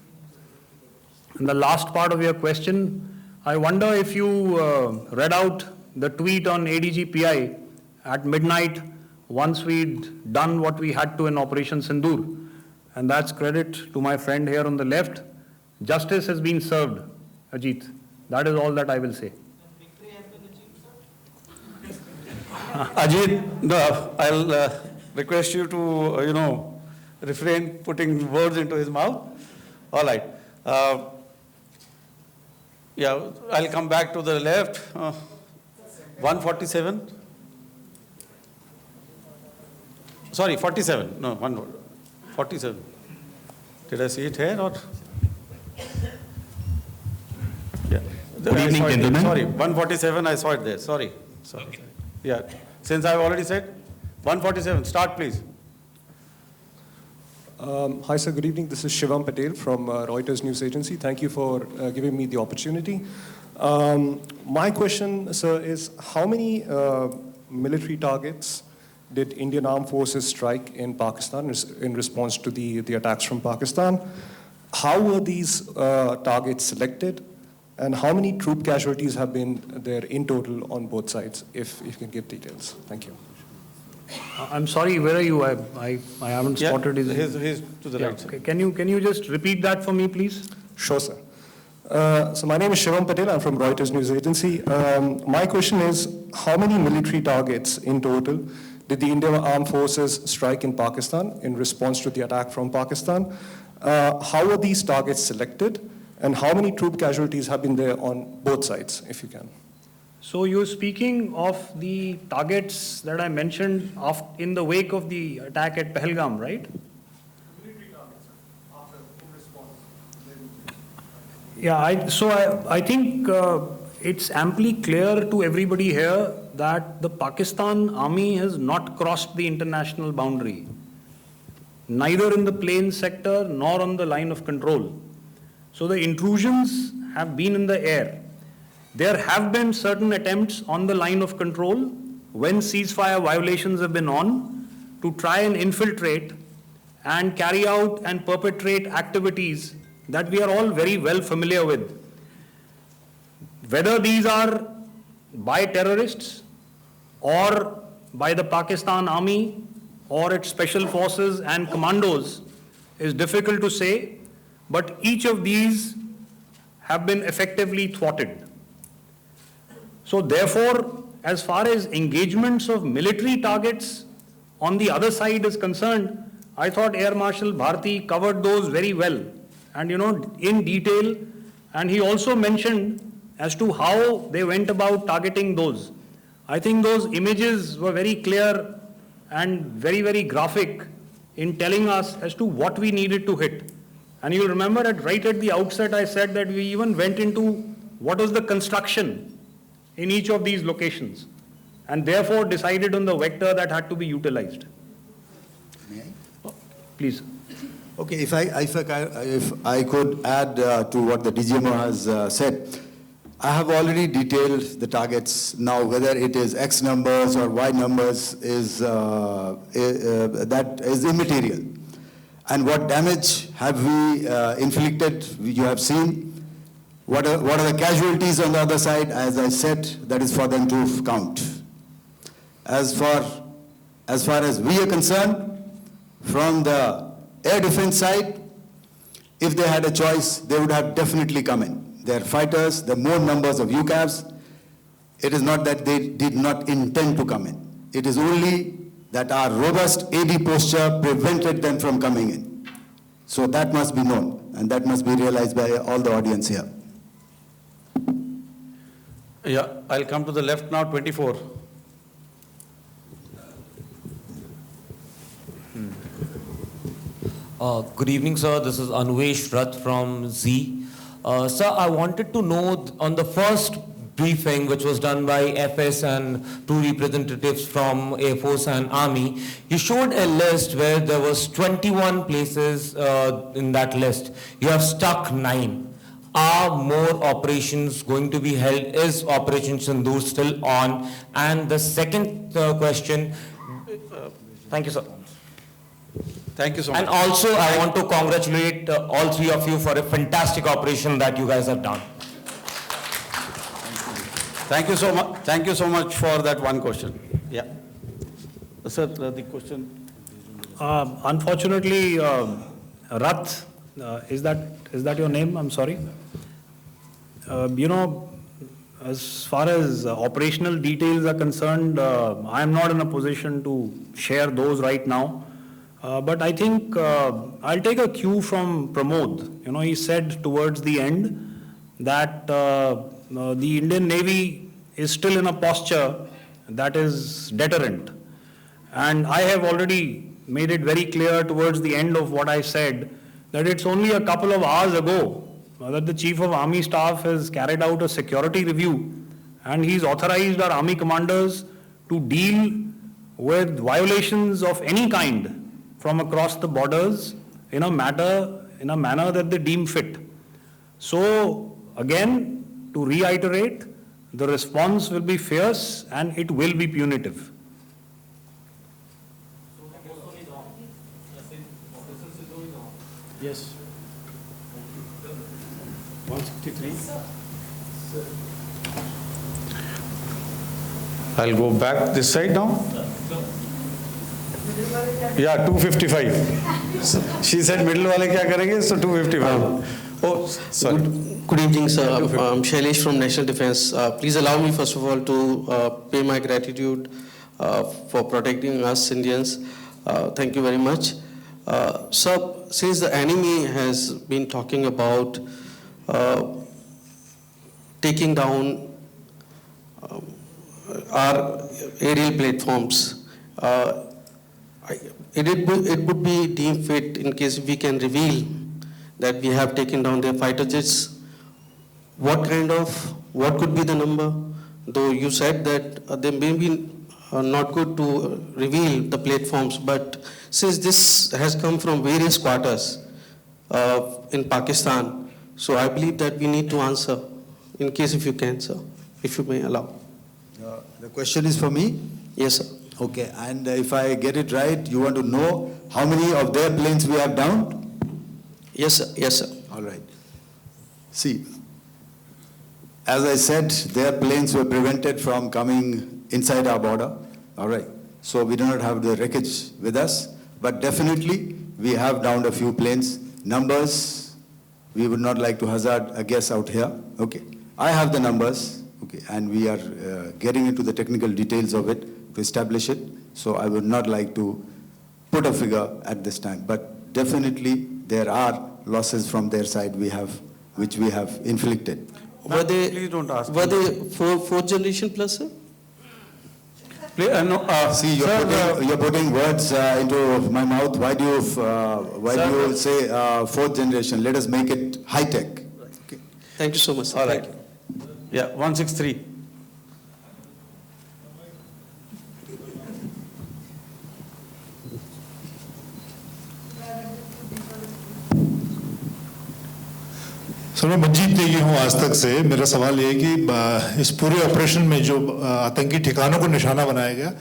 And the last part of your question, I wonder if you read out the tweet on ADG-PI at midnight once we'd done what we had to in Operation Sindoor. And that's credit to my friend here on the left. Justice has been served, Ajit. That is all that I will say. Ajit, no, I'll request you to, refrain putting words into his mouth. All right. I'll come back to the left. 147. Sorry, 47. No, 47. Did I see it here or? Yeah. Good evening, gentlemen. Sorry, 147, I saw it there. Sorry. Okay. Yeah. Since I've already said, 147, start please. Hi sir, good evening. This is Shivam Patel from Reuters News Agency. Thank you for giving me the opportunity. My question, sir, is how many military targets did Indian Armed Forces strike in Pakistan in response to the attacks from Pakistan? How were these targets selected? And how many troop casualties have been there in total on both sides, if you can give details? Thank you. I'm sorry, where are you? I haven't spotted his... He's to the right. Okay. Can you just repeat that for me, please? Sure, sir. So my name is Shivam Patel. I'm from Reuters News Agency. My question is, how many military targets in total did the Indian Armed Forces strike in Pakistan in response to the attack from Pakistan? How were these targets selected? And how many troop casualties have been there on both sides, if you can? So you're speaking of the targets that I mentioned in the wake of the attack at Pahalgam, right? Military targets, after in response. Yeah, I think it's amply clear to everybody here that the Pakistan army has not crossed the international boundary, neither in the plain sector nor on the line of control. So the intrusions have been in the air. There have been certain attempts on the line of control when ceasefire violations have been on to try and infiltrate and carry out and perpetrate activities that we are all very well familiar with. Whether these are by terrorists or by the Pakistan army or its special forces and commandos is difficult to say, but each of these have been effectively thwarted. So therefore, as far as engagements of military targets on the other side is concerned, I thought Air Marshal Bharti covered those very well and in detail, and he also mentioned as to how they went about targeting those. I think those images were very clear and very, very graphic in telling us as to what we needed to hit. And you'll remember that right at the outset I said that we even went into what was the construction in each of these locations and therefore decided on the vector that had to be utilized. May I? Please. Okay, if I could add to what the DGMO has said, I have already detailed the targets. Now, whether it is X numbers or Y numbers is that is immaterial. And what damage have we inflicted? You have seen. What are the casualties on the other side? As I said, that is for them to count. As far as we are concerned, from the air defense side, if they had a choice, they would have definitely come in. Their fighters, the more numbers of UCAVs, it is not that they did not intend to come in. It is only that our robust AD posture prevented them from coming in. So that must be known, and that must be realized by all the audience here. Yeah, I'll come to the left now, 24. Good evening, sir. This is Anuvesh Rath from Z. Sir, I wanted to know on the first briefing which was done by FS and two representatives from Air Force and Army, you showed a list where there was 21 places in that list. You have stuck 9. Are more operations going to be held? Is Operation Sindoor still on? And the second question, thank you, sir. Thank you so much. And also, I want to congratulate all three of you for a fantastic operation that you guys have done. Thank you so much. Thank you so much for that one question. Yeah. Sir, the question. Unfortunately, Rath, is that your name? I'm sorry. As far as operational details are concerned, I am not in a position to share those right now. But I think I'll take a cue from Pramod. He said towards the end that the Indian Navy is still in a posture that is deterrent. And I have already made it very clear towards the end of what I said that it's only a couple of hours ago that the Chief of Army Staff has carried out a security review, and he's authorized our Army commanders to deal with violations of any kind from across the borders in a manner that they deem fit. So again, to reiterate, the response will be fierce and it will be punitive. Yes. 163. I'll go back this side now. Yeah, 255. She said middle wale kya karenge, so 255. Oh, sorry. Good evening, sir. I'm Shailesh from National Defense. Please allow me, first of all, to pay my gratitude for protecting us Indians. Thank you very much. Sir, since the enemy has been talking about taking down our aerial platforms, it would be deemed fit in case we can reveal that we have taken down their fighter jets. What could be the number? Though you said that they may be not good to reveal the platforms, but since this has come from various quarters in Pakistan, so I believe that we need to answer, in case if you can, sir, if you may allow. The question is for me? Yes, sir. Okay, and if I get it right, you want to know how many of their planes we have downed? Yes, sir. Yes, sir. All right. See, as I said, their planes were prevented from coming inside our border. All right. So we do not have the wreckage with us, but definitely we have downed a few planes. Numbers, we would not like to hazard a guess out here. Okay. I have the numbers. Okay, and we are getting into the technical details of it to establish it. So I would not like to put a figure at this time, but definitely there are losses from their side which we have inflicted. Please don't ask. Were they fourth generation plus, sir? See, you're putting words into my mouth. Why do you say fourth generation? Let us make it high tech. Okay. Thank you so much, sir. All right. Yeah, 163. Sir मैं मंजीत नेगी हूँ आज तक से। मेरा सवाल ये है कि इस पूरे ऑपरेशन में जो आतंकी ठिकानों को निशाना बनाया गया,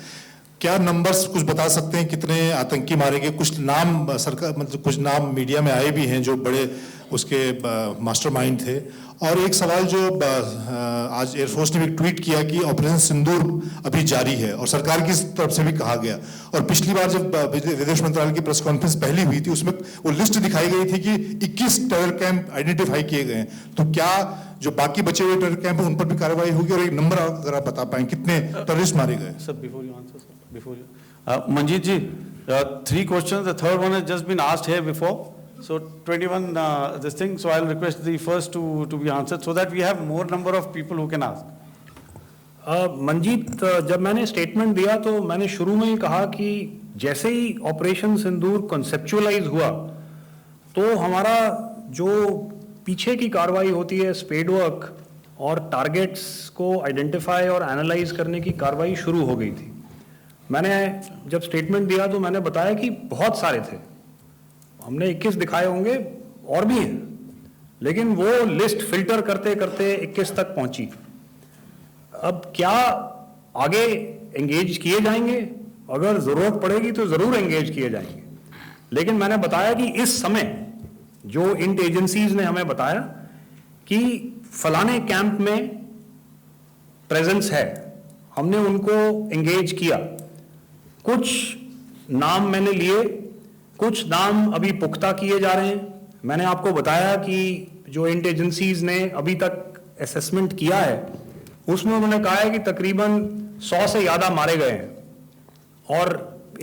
क्या नंबर्स कुछ बता सकते हैं कितने आतंकी मारे गए? कुछ नाम सरकार मतलब कुछ नाम मीडिया में आए भी हैं जो बड़े उसके मास्टरमाइंड थे। और एक सवाल जो आज एयरफोर्स ने भी ट्वीट किया कि ऑपरेशन सिंदूर अभी जारी है और सरकार की तरफ से भी कहा गया। और पिछली बार जब विदेश मंत्रालय की प्रेस कॉन्फ्रेंस पहली हुई थी उसमें वो लिस्ट दिखाई गई थी कि 21 टेरर कैंप आइडेंटिफाई किए गए हैं। तो क्या जो बाकी बचे हुए टेरर कैंप हैं उन पर भी कार्रवाई होगी? और एक नंबर अगर आप बता पाएं कितने टेररिस्ट मारे गए? Sir, before you answer, sir, before you. Manjeet ji, 3 questions. The third one has just been asked here before. So 21 this thing. So I'll request the first to be answered so that we have more number of people who can ask. Manjeet, जब मैंने statement दिया तो मैंने शुरू में ही कहा कि जैसे ही ऑपरेशन सिंदूर कॉन्सेप्चुअलाइज हुआ तो हमारा जो पीछे की कार्रवाई होती है स्पेड वर्क और टारगेट्स को आइडेंटिफाई और एनालाइज करने की कार्रवाई शुरू हो गई थी। मैंने जब स्टेटमेंट दिया तो मैंने बताया कि बहुत सारे थे, हमने 21 दिखाए होंगे और भी हैं, लेकिन वो लिस्ट फिल्टर करते करते 21 तक पहुंची। अब क्या आगे एंगेज किए जाएंगे? अगर जरूरत पड़ेगी तो जरूर एंगेज किए जाएंगे, लेकिन मैंने बताया कि इस समय जो इंट एजेंसीज ने हमें बताया कि फलाने कैंप में प्रेजेंस है, हमने उनको एंगेज किया। कुछ नाम मैंने लिए, कुछ नाम अभी पुख्ता किए जा रहे हैं। मैंने आपको बताया कि जो इंट एजेंसीज ने अभी तक असेसमेंट किया है उसमें उन्होंने कहा है कि तकरीबन 100 से ज़्यादा मारे गए हैं। और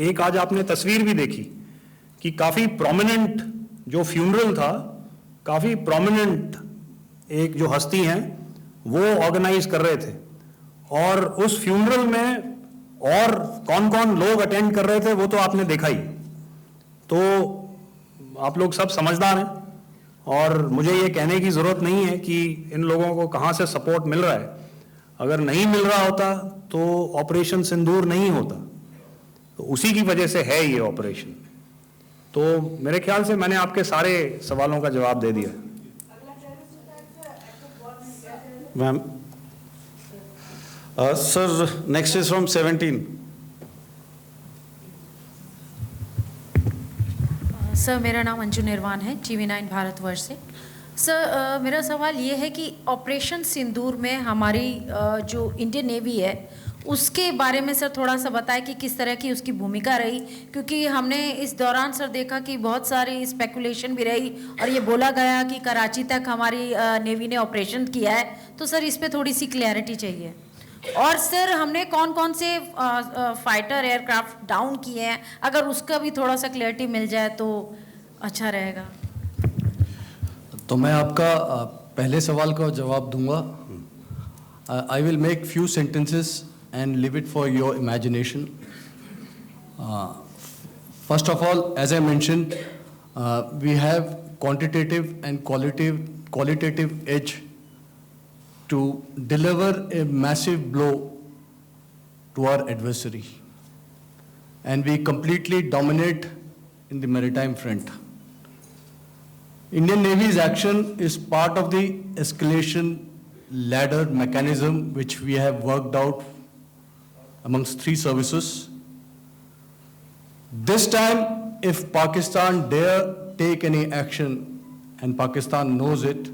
एक आज आपने तस्वीर भी देखी कि काफ़ी प्रोमिनेंट जो फ्यूनरल था, काफ़ी प्रोमिनेंट एक जो हस्ती हैं वो ऑर्गेनाइज कर रहे थे, और उस फ्यूनरल में और कौन कौन लोग अटेंड कर रहे थे वो तो आपने देखा ही। तो आप लोग सब समझदार हैं और मुझे ये कहने की ज़रूरत नहीं है कि इन लोगों को कहाँ से सपोर्ट मिल रहा है। अगर नहीं मिल रहा होता तो ऑपरेशन सिंदूर नहीं होता, तो उसी की वजह से है ये ऑपरेशन। तो मेरे ख्याल से मैंने आपके सारे सवालों का जवाब दे दिया। Ma'am, sir, next is from 17. Sir, मेरा नाम अंजू निर्वाण है, TV9 भारतवर्ष से। सर, मेरा सवाल ये है कि ऑपरेशन सिंदूर में हमारी जो इंडियन नेवी है उसके बारे में सर थोड़ा सा बताएं कि किस तरह की उसकी भूमिका रही, क्योंकि हमने इस दौरान सर देखा कि बहुत सारी स्पेकुलेशन भी रही और ये बोला गया कि कराची तक हमारी नेवी ने ऑपरेशन किया है। तो सर इस पे थोड़ी सी क्लैरिटी चाहिए। और सर हमने कौन कौन से फाइटर एयरक्राफ्ट डाउन किए हैं, अगर उसका भी थोड़ा सा क्लैरिटी मिल जाए तो अच्छा रहेगा। तो मैं आपका पहले सवाल का जवाब दूंगा। I will make few sentences and leave it for your imagination. First of all, as I mentioned, we have quantitative and qualitative edge to deliver a massive blow to our adversary, and we completely dominate in the maritime front. Indian Navy's action is part of the escalation ladder mechanism which we have worked out amongst 3 services. This time, if Pakistan dare take any action, and Pakistan knows it,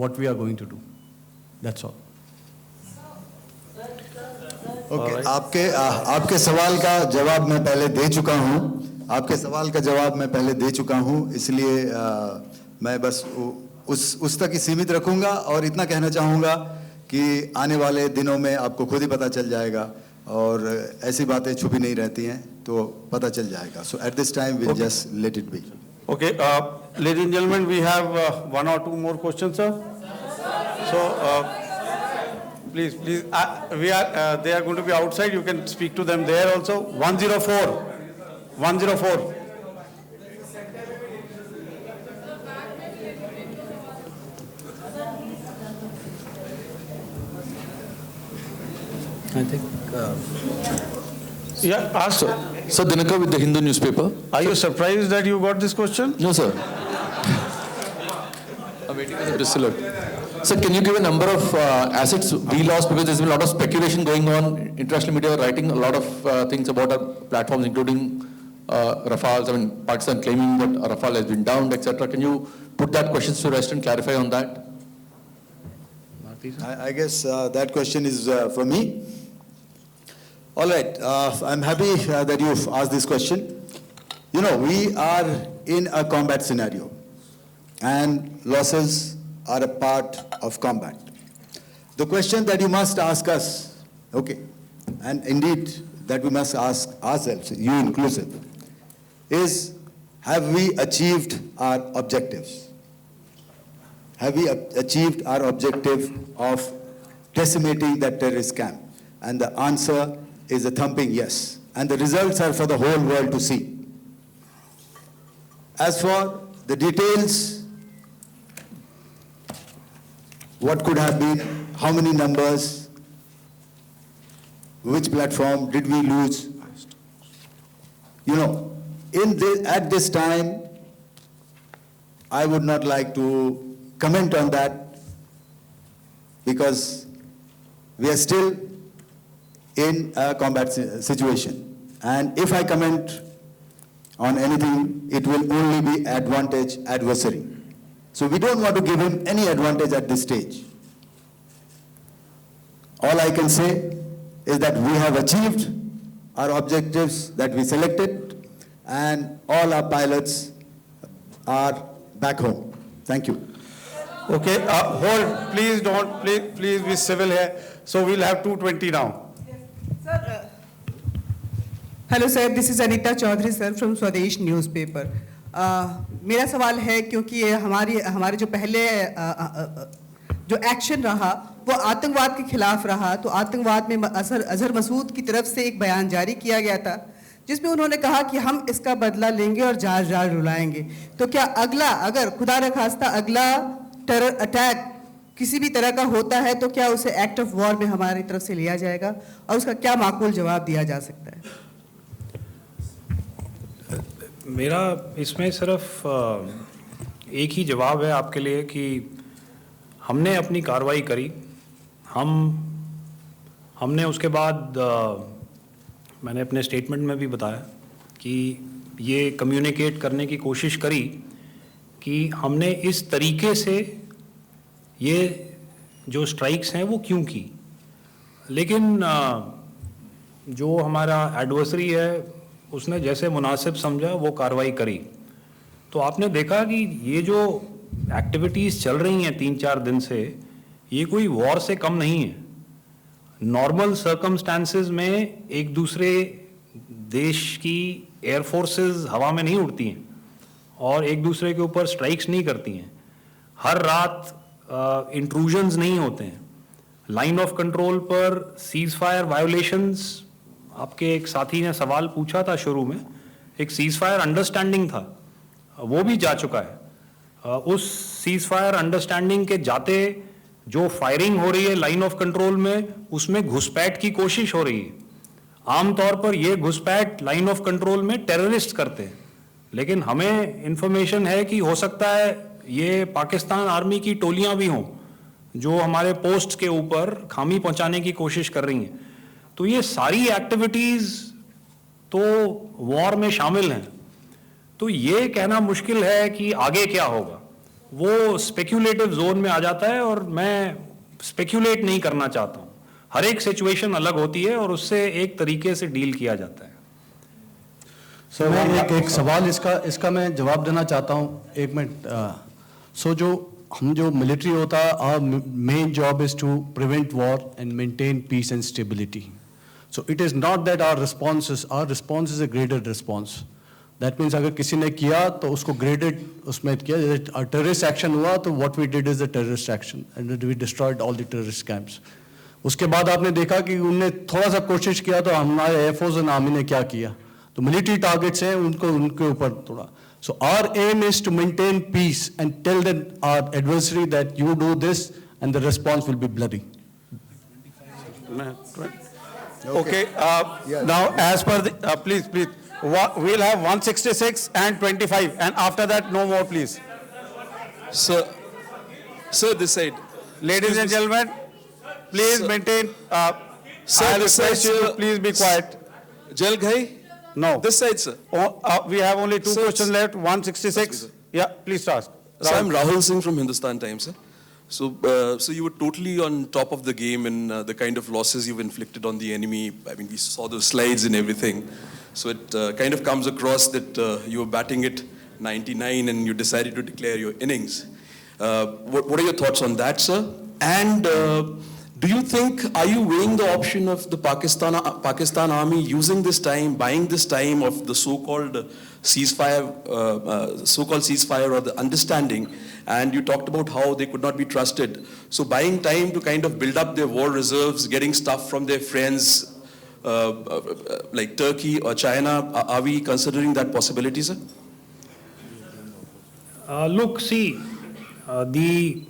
what we are going to do. That's all. Okay, आपके सवाल का जवाब मैं पहले दे चुका हूँ। आपके सवाल का जवाब मैं पहले दे चुका हूँ, इसलिए मैं बस उस तक ही सीमित रखूँगा और इतना कहना चाहूँगा कि आने वाले दिनों में आपको खुद ही पता चल जाएगा और ऐसी बातें छुपी नहीं रहती हैं, तो पता चल जाएगा। So at this time we'll just let it be. Okay, ladies and gentlemen, we have 1 or 2 more questions, sir. So please, they are going to be outside. You can speak to them there also. 104. I think. Yeah, ask. Sir, Dinakar with the Hindu newspaper. Are you surprised that you got this question? No, sir. I'm waiting for them to salute. Sir, can you give a number of assets we lost, because there's been a lot of speculation going on. International media are writing a lot of things about our platforms, including Rafales. I mean, Pakistan claiming that Rafale has been downed, etc. Can you put that question to rest and clarify on that? I guess that question is for me. All right, I'm happy that you've asked this question. You know, we are in a combat scenario, and losses are a part of combat. The question that you must ask us, okay, and indeed that we must ask ourselves, you inclusive, is have we achieved our objectives? Have we achieved our objective of decimating that terrorist camp? And the answer is a thumping yes. And the results are for the whole world to see. As for the details, what could have been, how many numbers, which platform did we lose? You know, at this time, I would not like to comment on that, because we are still in a combat situation. And if I comment on anything, it will only be advantage adversary. So we don't want to give him any advantage at this stage. All I can say is that we have achieved our objectives that we selected, and all our pilots are back home. Thank you. Okay, hold, please be civil here. So we'll have 220 now. Sir, hello sir, this is Anita Chaudhary sir from Swadesh newspaper. मेरा सवाल है, क्योंकि ये हमारे जो पहले जो action रहा वो आतंकवाद के खिलाफ रहा, तो आतंकवाद में अजहर मसूद की तरफ से एक बयान जारी किया गया था जिसमें उन्होंने कहा कि हम इसका बदला लेंगे और जाल जाल रुलाएंगे। तो क्या अगला, अगर खुदा न खास्ता अगला टेरर अटैक किसी भी तरह का होता है, तो क्या उसे एक्ट ऑफ वॉर में हमारी तरफ से लिया जाएगा और उसका क्या माकूल जवाब दिया जा सकता है? मेरा इसमें सिर्फ एक ही जवाब है आपके लिए कि हमने अपनी कार्रवाई करी। हमने उसके बाद मैंने अपने स्टेटमेंट में भी बताया कि ये कम्युनिकेट करने की कोशिश करी कि हमने इस तरीके से ये जो स्ट्राइक्स हैं वो क्यों की। लेकिन जो हमारा एडवर्सरी है उसने जैसे मुनासिब समझा वो कार्रवाई करी। तो आपने देखा कि ये जो एक्टिविटीज़ चल रही हैं 3-4 दिन से, ये कोई वॉर से कम नहीं है। नॉर्मल सर्कमस्टांसेस में एक दूसरे देश की एयर फोर्सेस हवा में नहीं उड़ती हैं और एक दूसरे के ऊपर स्ट्राइक्स नहीं करती हैं। हर रात इंट्रूजन्स नहीं होते हैं। लाइन ऑफ कंट्रोल पर सीज फायर वायोलेशंस, आपके एक साथी ने सवाल पूछा था शुरू में, एक सीज फायर अंडरस्टैंडिंग था, वो भी जा चुका है। उस सीज फायर अंडरस्टैंडिंग के जाते जो फायरिंग हो रही है लाइन ऑफ कंट्रोल में, उसमें घुसपैठ की कोशिश हो रही है। आमतौर पर ये घुसपैठ लाइन ऑफ कंट्रोल में टेररिस्ट करते हैं, लेकिन हमें इंफॉर्मेशन है कि हो सकता है ये पाकिस्तान आर्मी की टोलियां भी हों जो हमारे पोस्ट के ऊपर खामी पहुंचाने की कोशिश कर रही हैं। तो ये सारी एक्टिविटीज़ तो वॉर में शामिल हैं। तो ये कहना मुश्किल है कि आगे क्या होगा, वो स्पेक्यूलेटिव जोन में आ जाता है और मैं स्पेक्यूलेट नहीं करना चाहता हूँ। हर एक सिचुएशन अलग होती है और उससे एक तरीके से डील किया जाता है। सर मैं एक सवाल इसका मैं जवाब देना चाहता हूँ, एक मिनट। सो जो मिलिट्री होता है, our main job is to prevent war and maintain peace and stability. So it is not that our response is a graded response. That means अगर किसी ने किया तो उसको graded उसमें किया, जैसे terrorist action हुआ तो what we did is a terrorist action and we destroyed all the terrorist camps. उसके बाद आपने देखा कि उनने थोड़ा सा कोशिश किया तो हमारे एयरफोर्स और आर्मी ने क्या किया, तो मिलिट्री टारगेट्स हैं उनके ऊपर थोड़ा। So our aim is to maintain peace and tell our adversary that you do this and the response will be bloody. Okay, now as per the, please, we'll have 166 and 25, and after that no more, please. Sir, Sir, this side. Ladies and gentlemen, please maintain. Sir, I this request side, you to sir. please be quiet. General Ghai? No. This side, sir. We have only two Sir, questions left. 166. Yeah, please ask. So I'm Rahul Singh from Hindustan Times, sir. So you were totally on top of the game in the kind of losses you've inflicted on the enemy. I mean, we saw those slides and everything. So it kind of comes across that you were batting it 99 and you decided to declare your innings. What are your thoughts on that, sir? And do you think, are you weighing the option of the Pakistan army using this time, buying this time of the so-called ceasefire or the understanding? And you talked about how they could not be trusted. So buying time to kind of build up their war reserves, getting stuff from their friends like Turkey or China, are we considering that possibility, sir? Look, see, the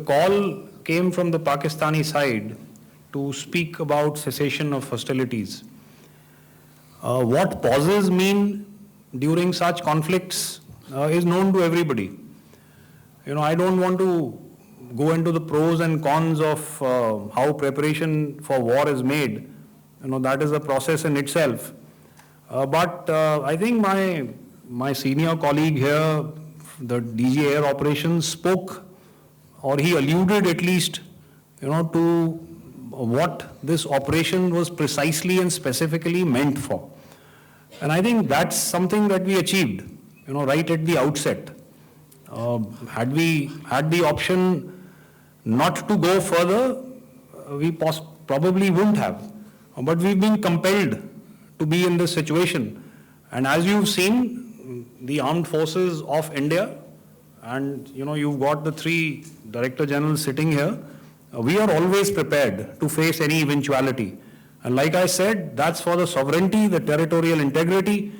call came from the Pakistani side to speak about cessation of hostilities. What pauses mean during such conflicts is known to everybody. You know, I don't want to go into the pros and cons of how preparation for war is made. You know, that is a process in itself. But I think my senior colleague here, the DG Air Operations, spoke, or he alluded at least, you know, to what this operation was precisely and specifically meant for. And I think that's something that we achieved, you know, right at the outset. Had we had the option not to go further, we probably wouldn't have. But we've been compelled to be in this situation. And as you've seen, the armed forces of India, and you know, you've got the three Director Generals sitting here, we are always prepared to face any eventuality. And like I said, that's for the sovereignty, the territorial integrity,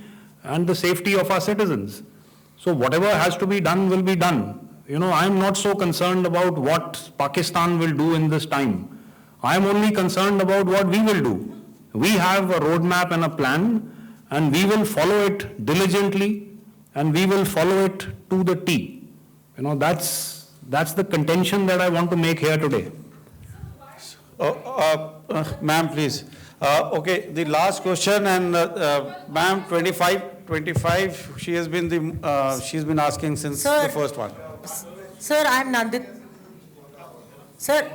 and the safety of our citizens. So whatever has to be done will be done. You know, I'm not so concerned about what Pakistan will do in this time. I'm only concerned about what we will do. We have a roadmap and a plan, and we will follow it diligently, and we will follow it to the T. You know, that's the contention that I want to make here today. Ma'am, please. Okay, the last question, and ma'am, 25, she's been asking since the first one. Sir, I'm Nandita. Sir.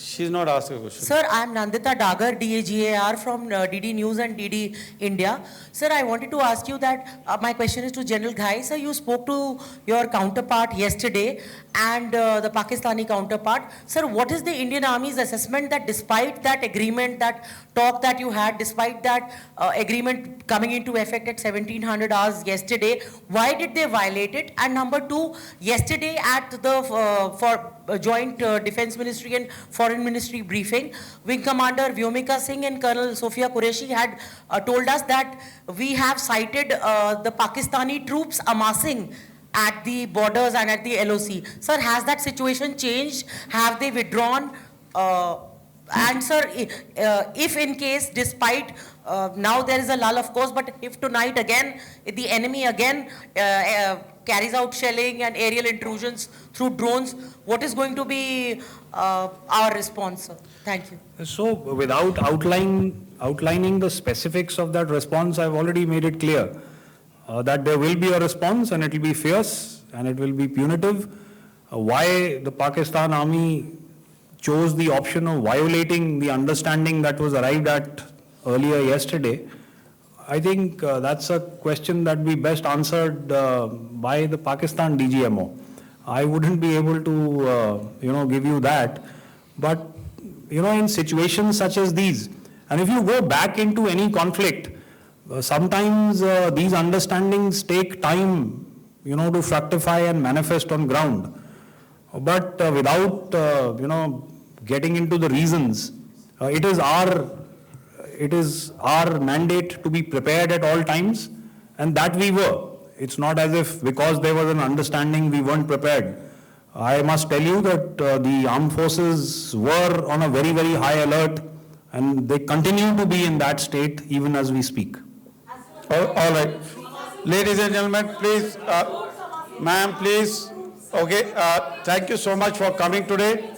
She's not asking a question. Sir, I'm Nandita Dagar, DAGAR from DD News and DD India. Sir, I wanted to ask you that my question is to General Ghai. Sir, you spoke to your counterpart yesterday and the Pakistani counterpart. Sir, what is the Indian Army's assessment that despite that agreement, that talk that you had, despite that agreement coming into effect at 1700 hours yesterday, why did they violate it? And number two, yesterday at the Joint Defense Ministry and Foreign Ministry briefing, Wing Commander Vyomika Singh and Colonel Sophia Qureshi had told us that we have cited the Pakistani troops amassing at the borders and at the LOC. Sir, has that situation changed? Have they withdrawn? And sir, if in case, despite, now there is a lull of course, but if tonight again, the enemy again carries out shelling and aerial intrusions through drones, what is going to be our response, sir? Thank you. So without outlining the specifics of that response, I've already made it clear that there will be a response and it will be fierce and it will be punitive. Why the Pakistan Army chose the option of violating the understanding that was arrived at earlier yesterday, I think that's a question that we best answered by the Pakistan DGMO. I wouldn't be able to, give you that. But, in situations such as these, and if you go back into any conflict, sometimes these understandings take time, to fructify and manifest on ground. But without, getting into the reasons, it is our mandate to be prepared at all times, and that we were. It's not as if because there was an understanding we weren't prepared. I must tell you that the armed forces were on a very, very high alert, and they continue to be in that state even as we speak. All right. Ladies and gentlemen, please, ma'am, please, Okay, thank you so much for coming today.